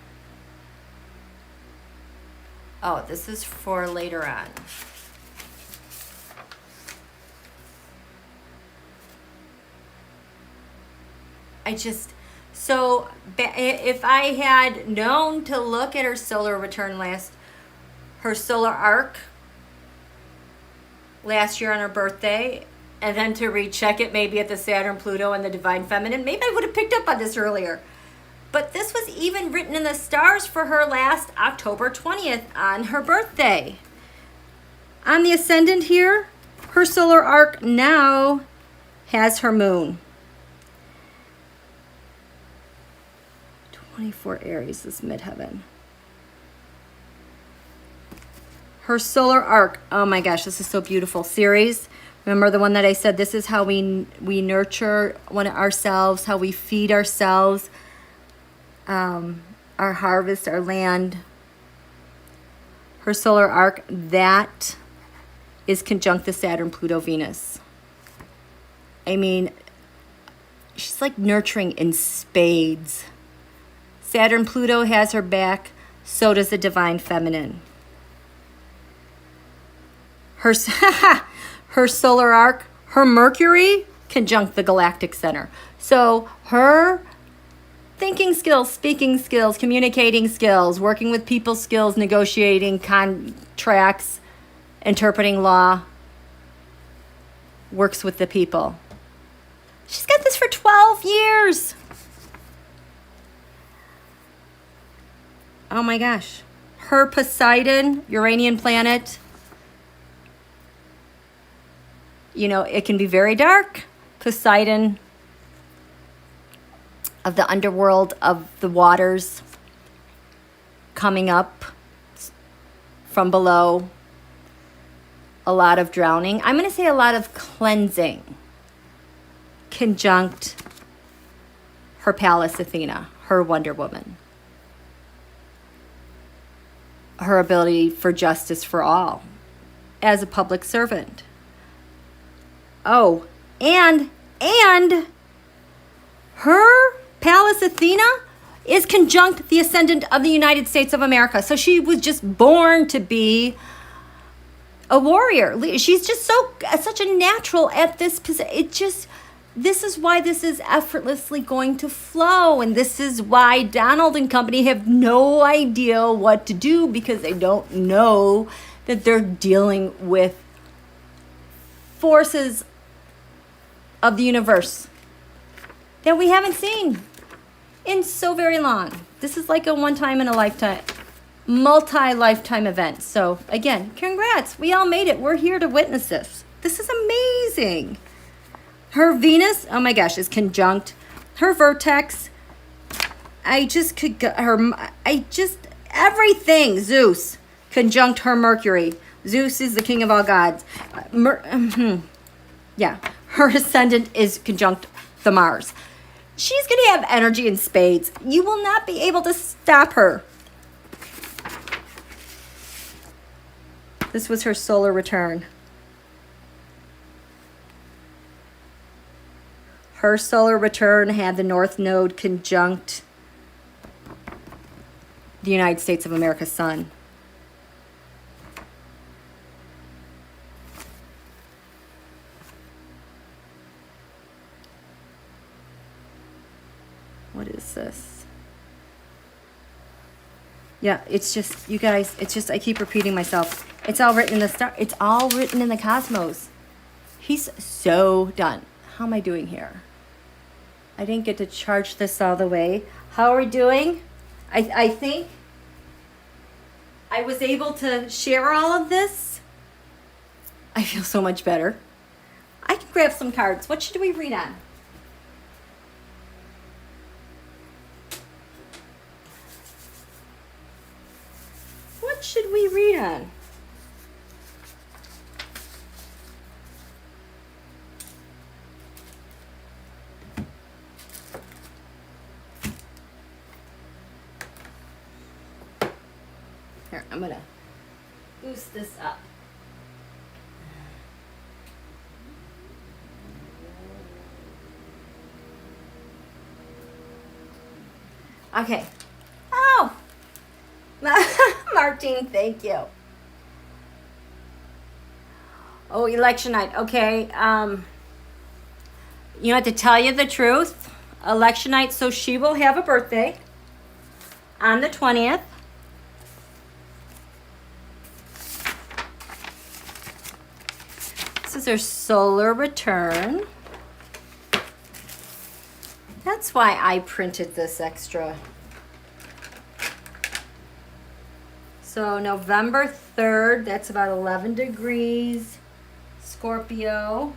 Oh, this is for later on. So if I had known to look at her solar return her solar arc last year on her birthday, and then to recheck it maybe at the Saturn Pluto and the Divine Feminine, maybe I would have picked up on this earlier. But this was even written in the stars for her last October 20th on her birthday. On the ascendant here, her solar arc now has her moon. 24 Aries, this midheaven. Her solar arc, oh my gosh, this is so beautiful. Ceres, remember the one that I said, this is how we nurture ourselves, how we feed ourselves, our harvest, our land. Her solar arc, that is conjunct the Saturn, Pluto, Venus. I mean, she's like nurturing in spades. Saturn, Pluto has her back, so does the Divine Feminine. Her solar arc, her Mercury, conjunct the Galactic Center. So her thinking skills, speaking skills, communicating skills, working with people skills, negotiating contracts, interpreting law, works with the people. She's got this for 12 years. Oh my gosh. Her Poseidon, Uranian planet, it can be very dark. Poseidon, of the underworld, of the waters, coming up from below. A lot of drowning. I'm going to say a lot of cleansing. Conjunct her Pallas Athena, her Wonder Woman. her ability for justice for all as a public servant. Oh, and her Pallas Athena is conjunct the ascendant of the United States of America. So she was just born to be a warrior. She's just such a natural at this position. This is why this is effortlessly going to flow. And this is why Donald and company have no idea what to do, because they don't know that they're dealing with forces of the universe that we haven't seen in so very long. This is like a one-time in a lifetime, multi-lifetime event. So again, congrats. We all made it. We're here to witness this. This is amazing. Her Venus, oh my gosh, is conjunct her vertex. Everything. Zeus, conjunct her Mercury. Zeus is the king of all gods. Yeah, her ascendant is conjunct the Mars. She's going to have energy in spades. You will not be able to stop her. This was her solar return. Her solar return had the North Node conjunct the United States of America's sun. What is this? Yeah, it's just, you guys, it's just, I keep repeating myself. It's all written in the star. It's all written in the cosmos. He's so done. How am I doing here? I didn't get to charge this all the way. How are we doing? I think I was able to share all of this. I feel so much better. I can grab some cards. What should we read on? What should we read on? Here, I'm gonna boost this up. Okay. Oh, Martine, thank you. Oh, election night. Okay. You know, to tell you the truth, election night. So she will have a birthday on the 20th. This is her solar return. That's why I printed this extra. So November 3rd, that's about 11 degrees, Scorpio.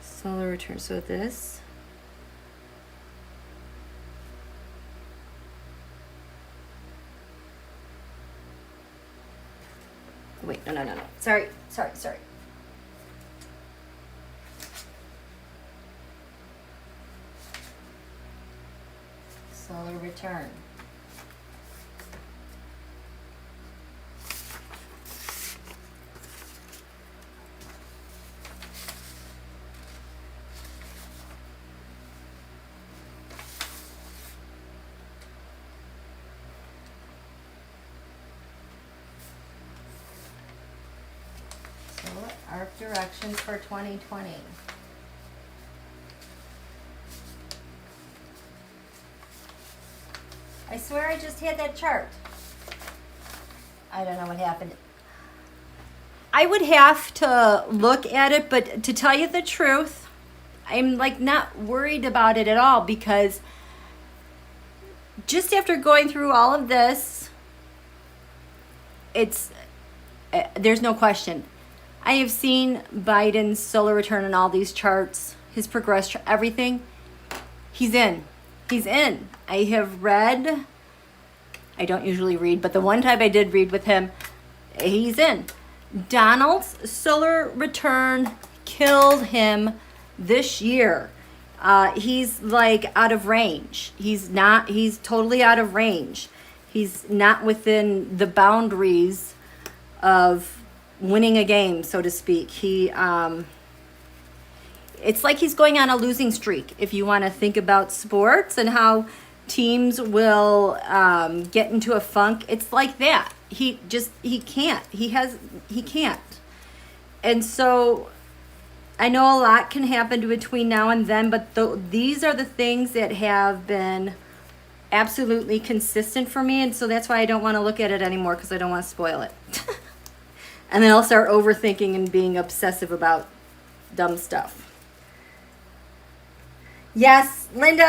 Solar return, so this. Wait, no. Sorry. Solar return. Solar arc directions for 2020. I swear I just had that chart. I don't know what happened. I would have to look at it, but to tell you the truth, I'm like not worried about it at all, because just after going through all of this, there's no question. I have seen Biden's solar return in all these charts, his progress, everything. He's in. I have read, I don't usually read, but the one time I did read with him, he's in. Donald's solar return killed him this year. He's like out of range. He's totally out of range. He's not within the boundaries of winning a game, so to speak. It's like he's going on a losing streak. If you want to think about sports and how teams will get into a funk, it's like that. He can't. He can't. And so I know a lot can happen between now and then, but these are the things that have been absolutely consistent for me, and so that's why I don't want to look at it anymore, because I don't want to spoil it. And then I'll start overthinking and being obsessive about dumb stuff. Yes, Linda,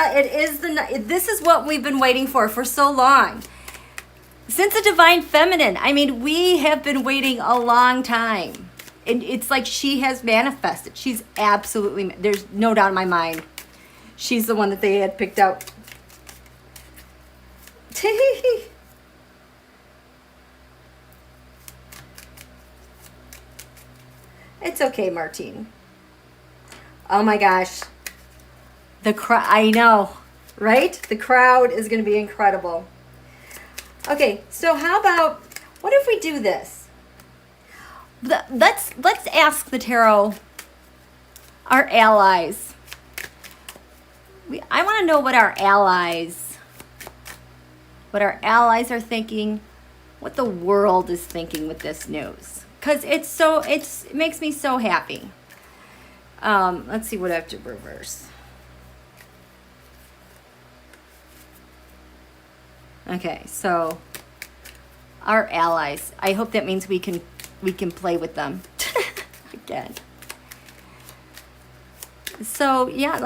this is what we've been waiting for so long. Since the Divine Feminine, I mean, we have been waiting a long time. And it's like she has manifested. She's absolutely, there's no doubt in my mind, she's the one that they had picked out. It's okay, Martine. Oh my gosh. I know, right? The crowd is going to be incredible. Okay, so how about, what if we do this? Let's ask the tarot, our allies. I want to know what our allies are thinking, what the world is thinking with this news, because it makes me so happy. Let's see what I have to reverse. Okay, so our allies. I hope that means we can play with them again. So yeah,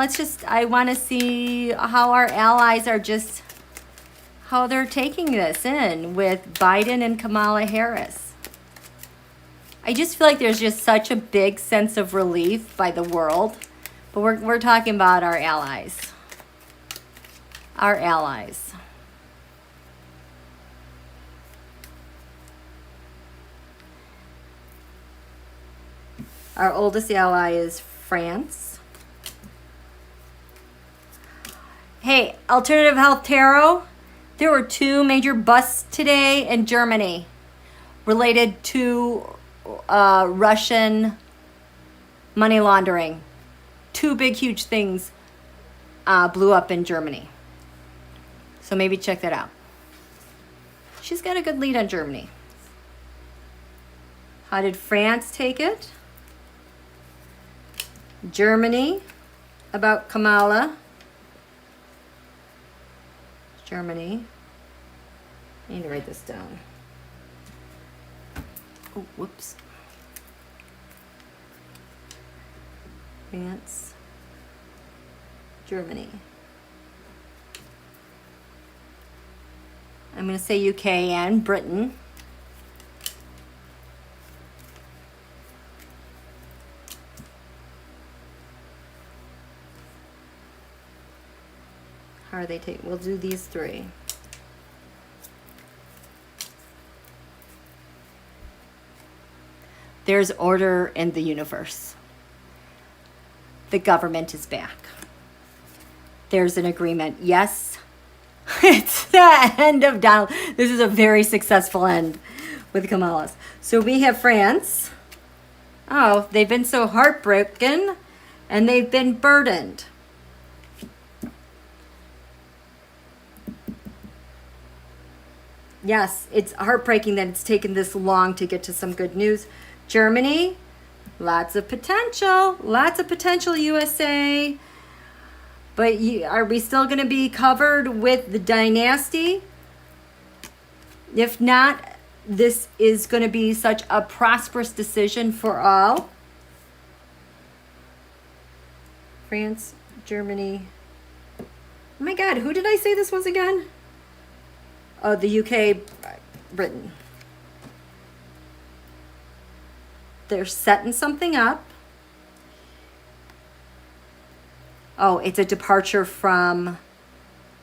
I want to see how our allies are how they're taking this in with Biden and Kamala Harris. I just feel like there's just such a big sense of relief by the world, but we're talking about our allies. Our allies. Our oldest ally is France. Hey, Alternative Health Tarot, there were 2 major busts today in Germany related to Russian money laundering. 2 big, huge things blew up in Germany. So maybe check that out. She's got a good lead on Germany. How did France take it? Germany, about Kamala. Germany. I need to write this down. Oh, whoops. France, Germany. I'm going to say UK and Britain. How are they taking? We'll do these 3. There's order in the universe. The government is back. There's an agreement. Yes, it's the end of Donald. This is a very successful end with Kamala's. So we have France. Oh, they've been so heartbroken and they've been burdened. Yes, it's heartbreaking that it's taken this long to get to some good news. Germany, lots of potential, USA. But are we still going to be covered with the dynasty? If not, this is going to be such a prosperous decision for all. France, Germany. Oh my God, who did I say this was again? Oh, the UK, Britain. They're setting something up. Oh, it's a departure from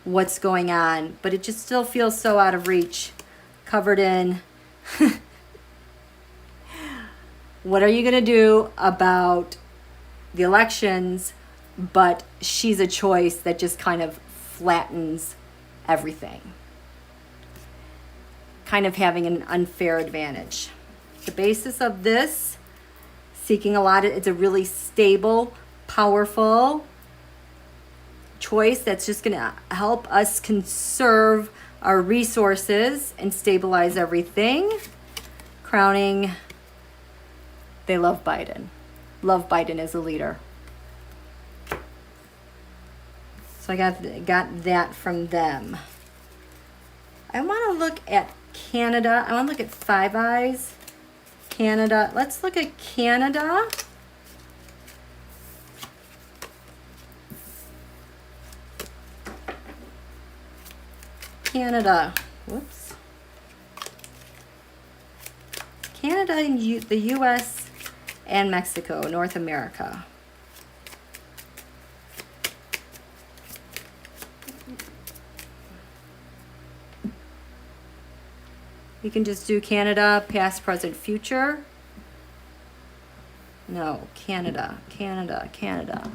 what's going on, but it just still feels so out of reach, covered in. What are you going to do about the elections, but she's a choice that just kind of flattens everything. Kind of having an unfair advantage. The basis of this, seeking a lot of, it's a really stable, powerful choice that's just going to help us conserve our resources and stabilize everything. Crowning, they love Biden. Love Biden as a leader. So I got that from them. I want to look at Canada. I want to look at Five Eyes. Canada. Let's look at Canada. Canada. Whoops. Canada and the U.S. and Mexico, North America. You can just do Canada, past, present, future. No, Canada, Canada, Canada.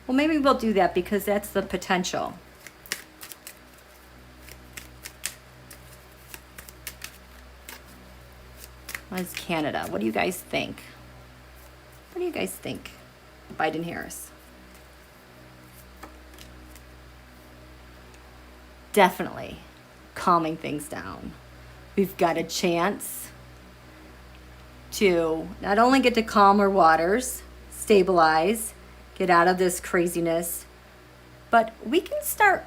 Well, maybe we'll do that because that's the potential. What is Canada? What do you guys think? What do you guys think? Biden Harris. Definitely calming things down. We've got a chance to not only get to calmer waters, stabilize, get out of this craziness, but we can start,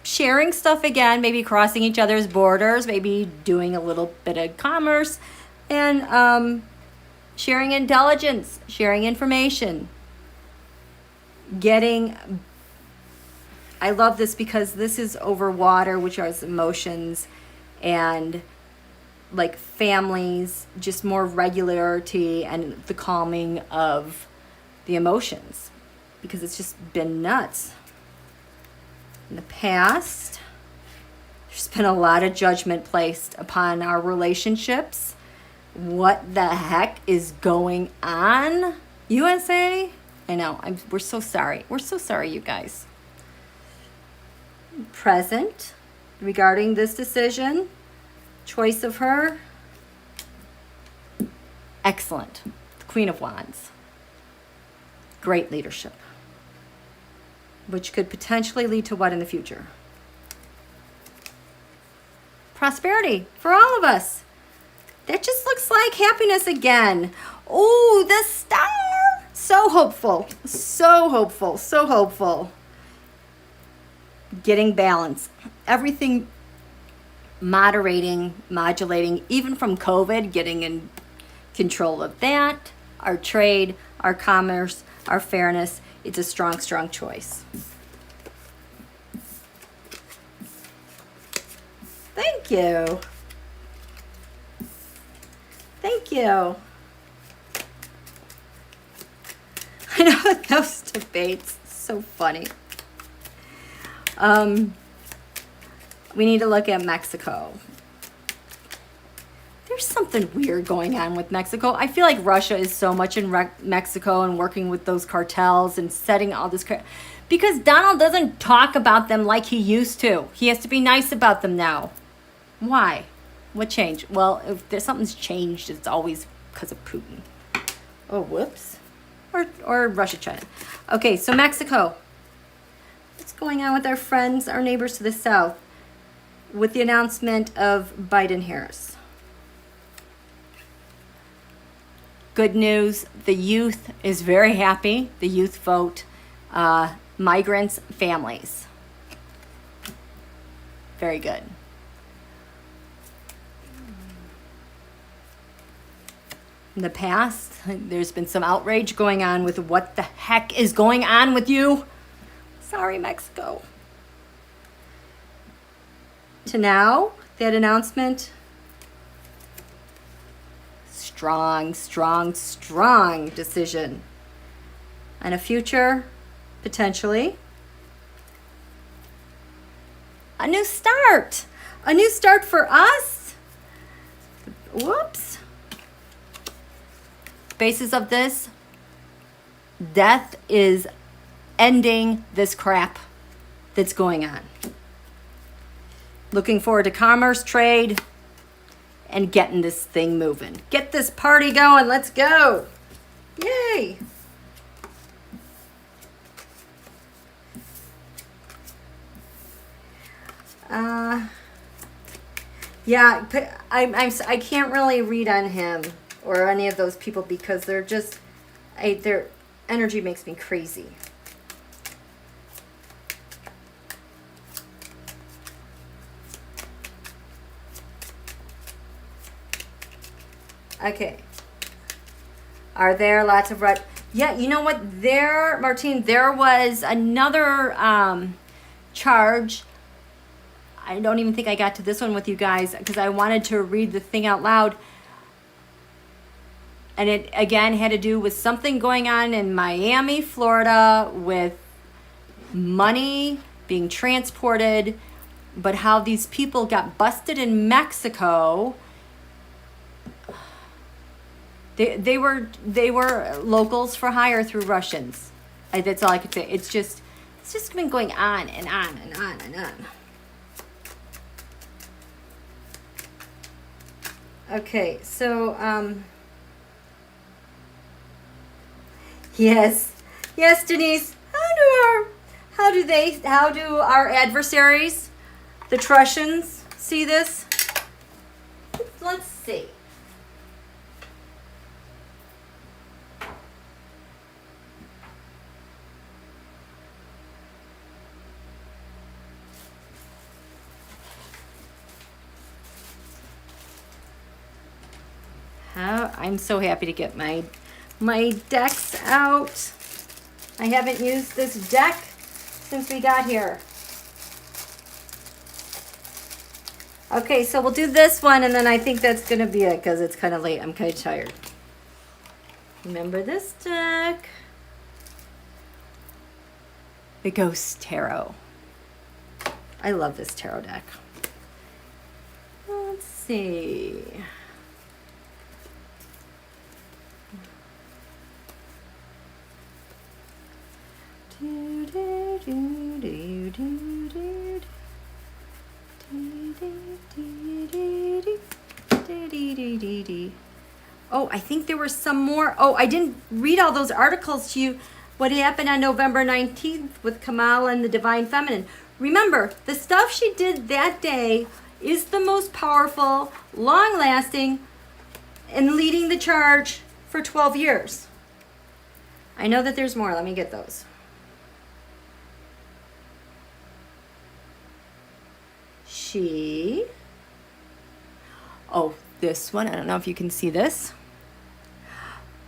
sharing stuff again, maybe crossing each other's borders, maybe doing a little bit of commerce, and sharing intelligence, sharing information, I love this because this is over water, which are emotions and like families, just more regularity and the calming of the emotions because it's just been nuts. In the past, there's been a lot of judgment placed upon our relationships. What the heck is going on, USA? I know, we're so sorry. We're so sorry, you guys. Present, regarding this decision, choice of her. Excellent. The Queen of Wands. Great leadership. Which could potentially lead to what in the future? Prosperity for all of us. That just looks like happiness again. Oh, the star. So hopeful. So hopeful. So hopeful. Getting balance. Everything moderating, modulating, even from COVID, getting in control of that. Our trade, our commerce, our fairness. It's a strong, strong choice. Thank you. Thank you. I know those debates, so funny. We need to look at Mexico. There's something weird going on with Mexico. I feel like Russia is so much in Mexico and working with those cartels and setting all this because Donald doesn't talk about them like he used to. He has to be nice about them now. Why? What changed? Well, if there's something's changed, it's always because of Putin. Oh, whoops. Or Russia, China. Okay, so Mexico. What's going on with our friends, our neighbors to the south with the announcement of Biden Harris? Good news, the youth is very happy. The youth vote. Migrants, families. Very good. In the past, there's been some outrage going on with what the heck is going on with you. Sorry, Mexico. To now, that announcement. Strong, strong, strong decision. And a future, potentially. A new start. A new start for us. Whoops. basis of this, death is ending this crap that's going on. Looking forward to commerce, trade, and getting this thing moving. Get this party going. Let's go. Yay. Yeah, I can't really read on him or any of those people because they're just, their energy makes me crazy. Okay. Are there lots of red? Yeah, you know what? There, Martine, there was another charge. I don't even think I got to this one with you guys because I wanted to read the thing out loud. And it, again, had to do with something going on in Miami, Florida with money being transported, but how these people got busted in Mexico. They were locals for hire through Russians. That's all I could say. It's just been going on and on and on and on. Okay, so yes, Denise. How do our adversaries, the Trussians, see this? Let's see. I'm so happy to get my decks out. I haven't used this deck since we got here. Okay, so we'll do this one, and then I think that's going to be it because it's kind of late. I'm kind of tired. Remember this deck? The Ghost Tarot. I love this tarot deck. Let's see. Oh, I think there were some more. Oh, I didn't read all those articles to you. What happened on November 19th with Kamala and the Divine Feminine. Remember, the stuff she did that day is the most powerful, long-lasting, and leading the charge for 12 years. I know that there's more. Let me get those. Oh, this one, I don't know if you can see this.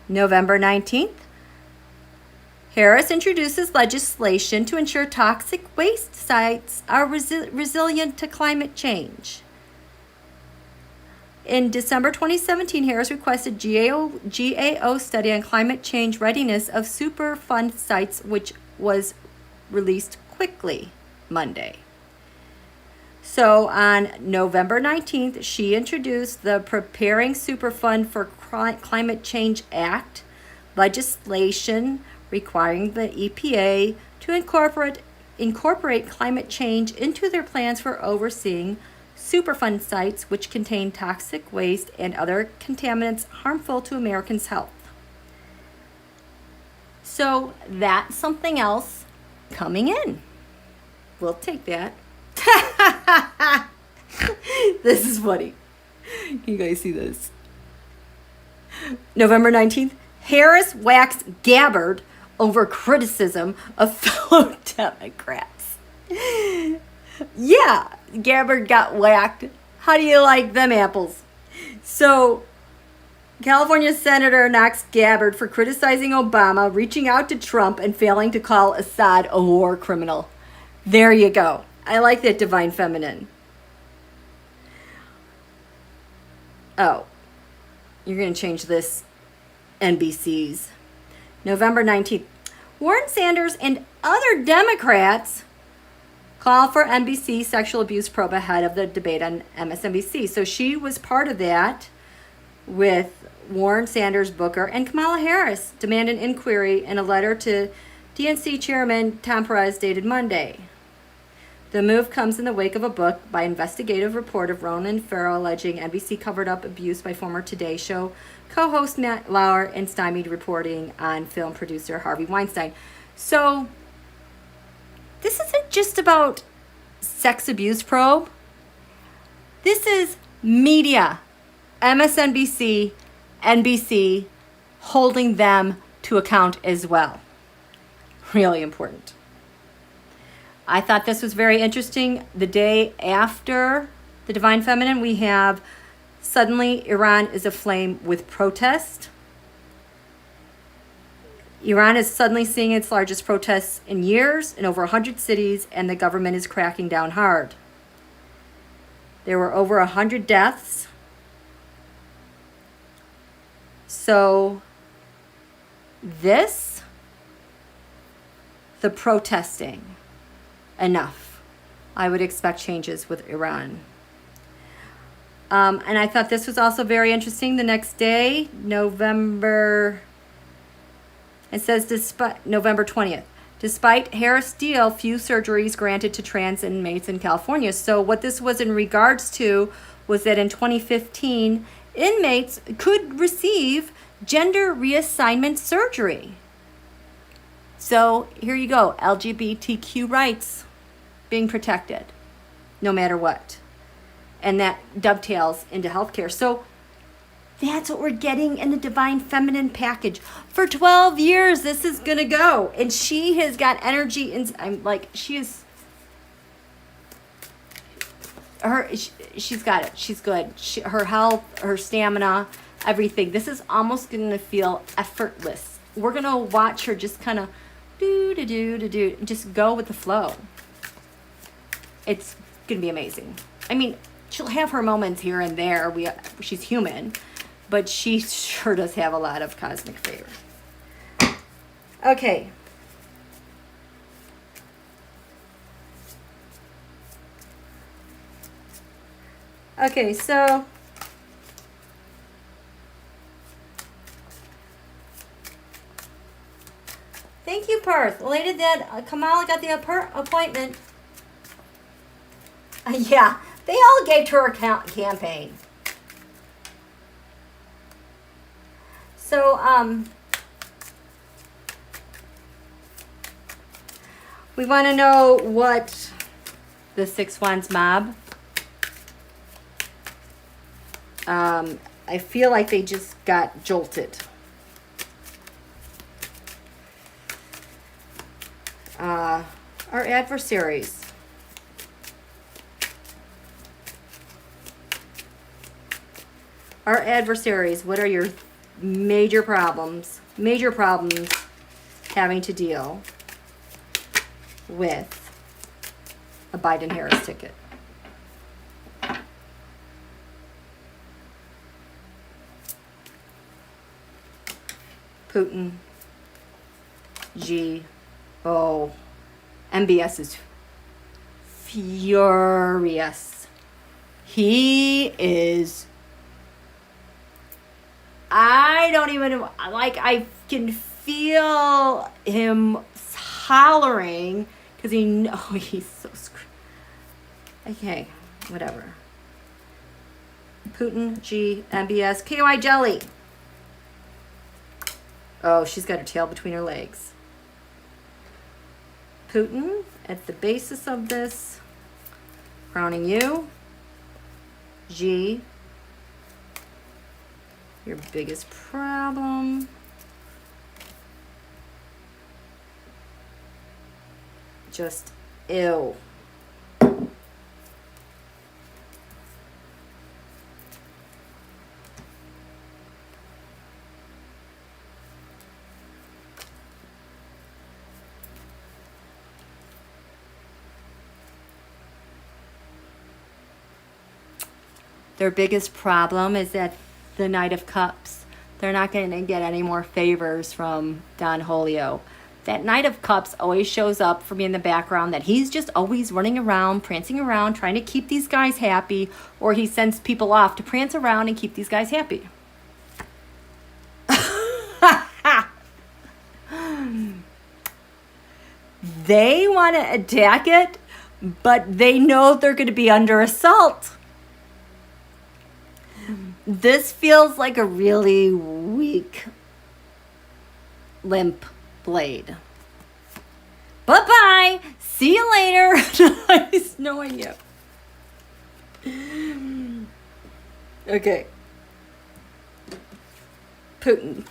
November 19th, Harris introduces legislation to ensure toxic waste sites are resilient to climate change. In December 2017, Harris requested GAO study on climate change readiness of Superfund sites, which was released quickly Monday. So on November 19th, she introduced the Preparing Superfund for Climate Change Act legislation requiring the EPA to incorporate climate change into their plans for overseeing Superfund sites which contain toxic waste and other contaminants harmful to Americans' health. So that's something else coming in. We'll take that. This is funny. Can you guys see this? November 19th, Harris waxed Gabbard over criticism of fellow Democrats. Yeah, Gabbard got whacked. How do you like them apples? So, California Senator knocks Gabbard for criticizing Obama, reaching out to Trump, and failing to call Assad a war criminal. There you go. I like that, Divine Feminine. Oh, you're going to change this, NBC's. November 19th. Warren Sanders and other Democrats call for NBC sexual abuse probe ahead of the debate on MSNBC. So she was part of that with Warren, Sanders, Booker, and Kamala Harris demand an inquiry in a letter to DNC Chairman Tom Perez dated Monday. The move comes in the wake of a book by investigative reporter Ronan Farrow alleging NBC covered up abuse by former Today Show co-host Matt Lauer and stymied reporting on film producer Harvey Weinstein. So this isn't just about sex abuse probe. This is media, MSNBC, NBC, holding them to account as well. Really important. I thought this was very interesting. The day after the Divine Feminine, we have suddenly Iran is aflame with protest. Iran is suddenly seeing its largest protests in years in over 100 cities, and the government is cracking down hard. There were over 100 deaths. So this, the protesting, enough. I would expect changes with Iran. And I thought this was also very interesting. The next day, November 20th. Despite Harris' deal, few surgeries granted to trans inmates in California. So what this was in regards to was that in 2015, inmates could receive gender reassignment surgery. So here you go, LGBTQ rights being protected no matter what. And that dovetails into healthcare. So that's what we're getting in the Divine Feminine package. For 12 years, this is going to go. And she has got energy. I'm like, she's got it. She's good. Her health, her stamina, everything. This is almost going to feel effortless. We're going to watch her just kind of just go with the flow. It's going to be amazing. I mean, she'll have her moments here and there. She's human, but she sure does have a lot of cosmic favor. Okay. Okay, so thank you, Perth. Elated that Kamala got the appointment. Yeah, they all gave to her campaign. So, we want to know what the Six Wands mob. I feel like they just got jolted. Our adversaries. Our adversaries, what are your major problems? Major problems having to deal with a Biden-Harris ticket. Putin, MBS is furious. He is, I don't even, I can feel him hollering because he knows he's so screwed. Okay, whatever. Putin, MBS, KY Jelly. Oh, she's got her tail between her legs. Putin, at the basis of this, crowning you. G, your biggest problem. Just ew. Their biggest problem is that the Knight of Cups, they're not going to get any more favors from Don Julio. That Knight of Cups always shows up for me in the background, that he's just always running around, prancing around, trying to keep these guys happy, or he sends people off to prance around and keep these guys happy. they want to attack it, but they know they're going to be under assault. This feels like a really weak, limp blade. Bye-bye. See you later. Nice knowing you. Okay. Putin.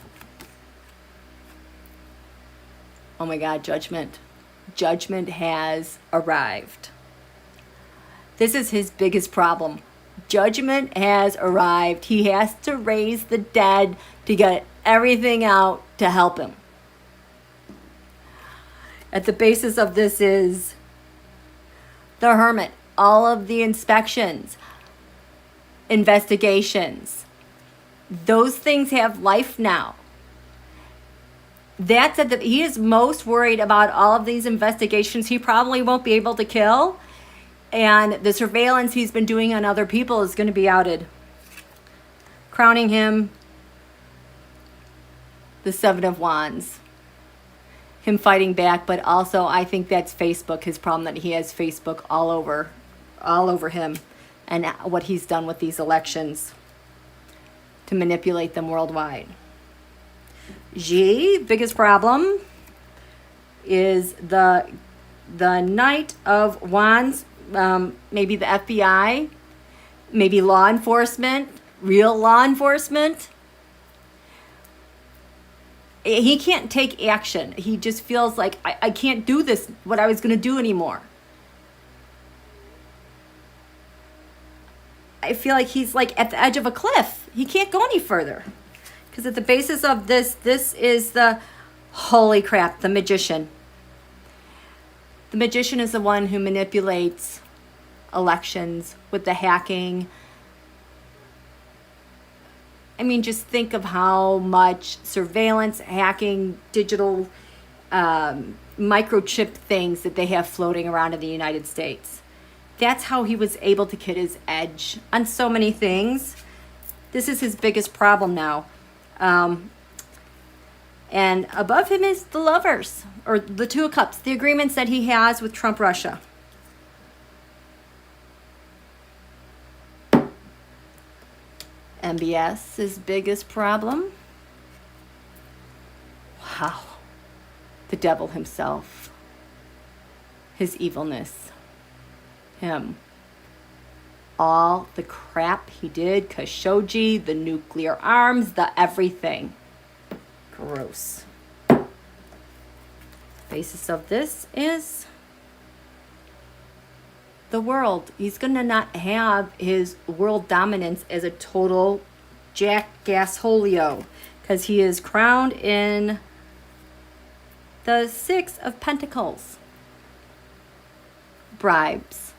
Oh my God, judgment. Judgment has arrived. This is his biggest problem. Judgment has arrived. He has to raise the dead to get everything out to help him. At the basis of this is the Hermit, all of the inspections, investigations. Those things have life now. That's at the, he is most worried about all of these investigations he probably won't be able to kill. And the surveillance he's been doing on other people is going to be outed. Crowning him the Seven of Wands. Him fighting back, but also I think that's Facebook, his problem, that he has Facebook all over him, and what he's done with these elections to manipulate them worldwide. Xi, biggest problem is the Knight of Wands, maybe the FBI, maybe law enforcement, real law enforcement. He can't take action. He just feels like, I can't do this, what I was going to do anymore. I feel like he's like at the edge of a cliff. He can't go any further. Because at the basis of this is the, holy crap, the Magician. The Magician is the one who manipulates elections with the hacking. I mean, just think of how much surveillance, hacking, digital microchip things that they have floating around in the United States. That's how he was able to get his edge on so many things. This is his biggest problem now. And above him is the Lovers, or the Two of Cups, the agreements that he has with Trump, Russia. MBS, his biggest problem. Wow. The devil himself. His evilness. Him. All the crap he did. Khashoggi, the nuclear arms, the everything. Gross. Basis of this is the world. He's going to not have his world dominance as a total jackasholio, because he is crowned in the Six of Pentacles. Bribes.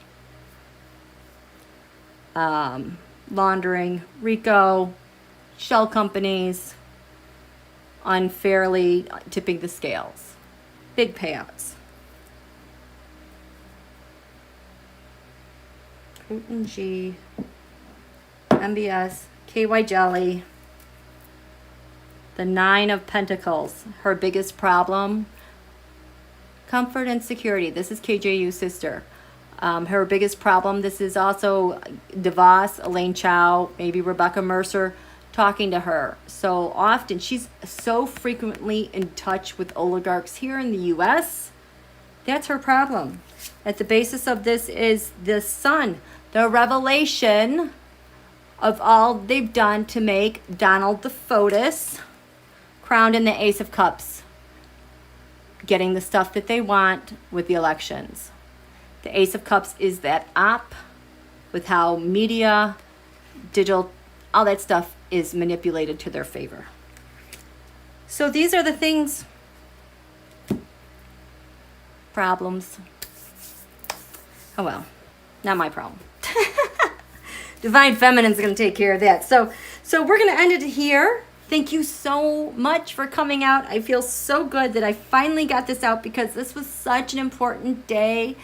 Laundering, RICO, shell companies, unfairly tipping the scales. Big payouts. Putin, G, MBS, KY Jelly, the Nine of Pentacles, her biggest problem. Comfort and security. This is KJU's sister. Her biggest problem. This is also DeVos, Elaine Chao, maybe Rebecca Mercer talking to her. So often, she's so frequently in touch with oligarchs here in the U.S. That's her problem. At the basis of this is the Sun, the revelation of all they've done to make Donald the FOTUS crowned in the Ace of Cups, getting the stuff that they want with the elections. The Ace of Cups is that op with how media, digital, all that stuff is manipulated to their favor. So these are the things, problems. Oh well, not my problem. Divine Feminine's going to take care of that. So we're going to end it here. Thank you so much for coming out. I feel so good that I finally got this out, because this was such an important day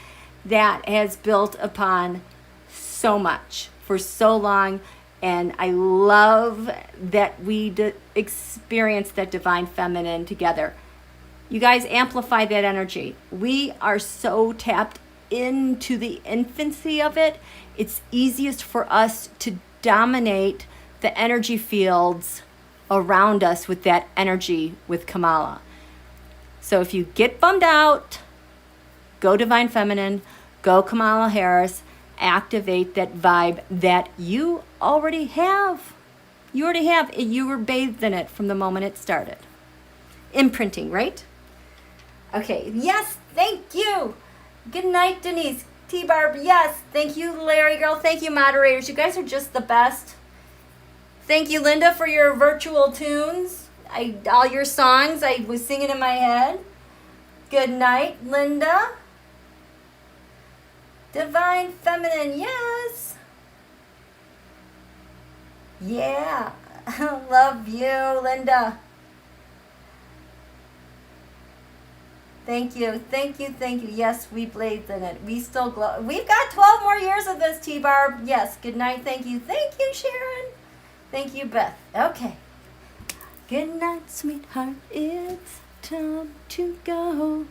that has built upon so much for so long. And I love that we experienced that Divine Feminine together. You guys amplify that energy. We are so tapped into the infancy of it. It's easiest for us to dominate the energy fields around us with that energy with Kamala. So if you get bummed out, go Divine Feminine, go Kamala Harris, activate that vibe that you already have. You already have. You were bathed in it from the moment it started. Imprinting, right? Okay, yes, thank you. Good night, Denise. T-Barb, yes. Thank you, Larry Girl. Thank you, moderators. You guys are just the best. Thank you, Linda, for your virtual tunes. All your songs, I was singing in my head. Good night, Linda. Divine Feminine, yes. Yeah. Love you, Linda. Thank you, thank you, thank you. Yes, we bathed in it. We still glow. We've got 12 more years of this, T-Barb. Yes, good night, thank you. Thank you, Sharon. Thank you, Beth. Okay. Good night, sweetheart. It's time to go.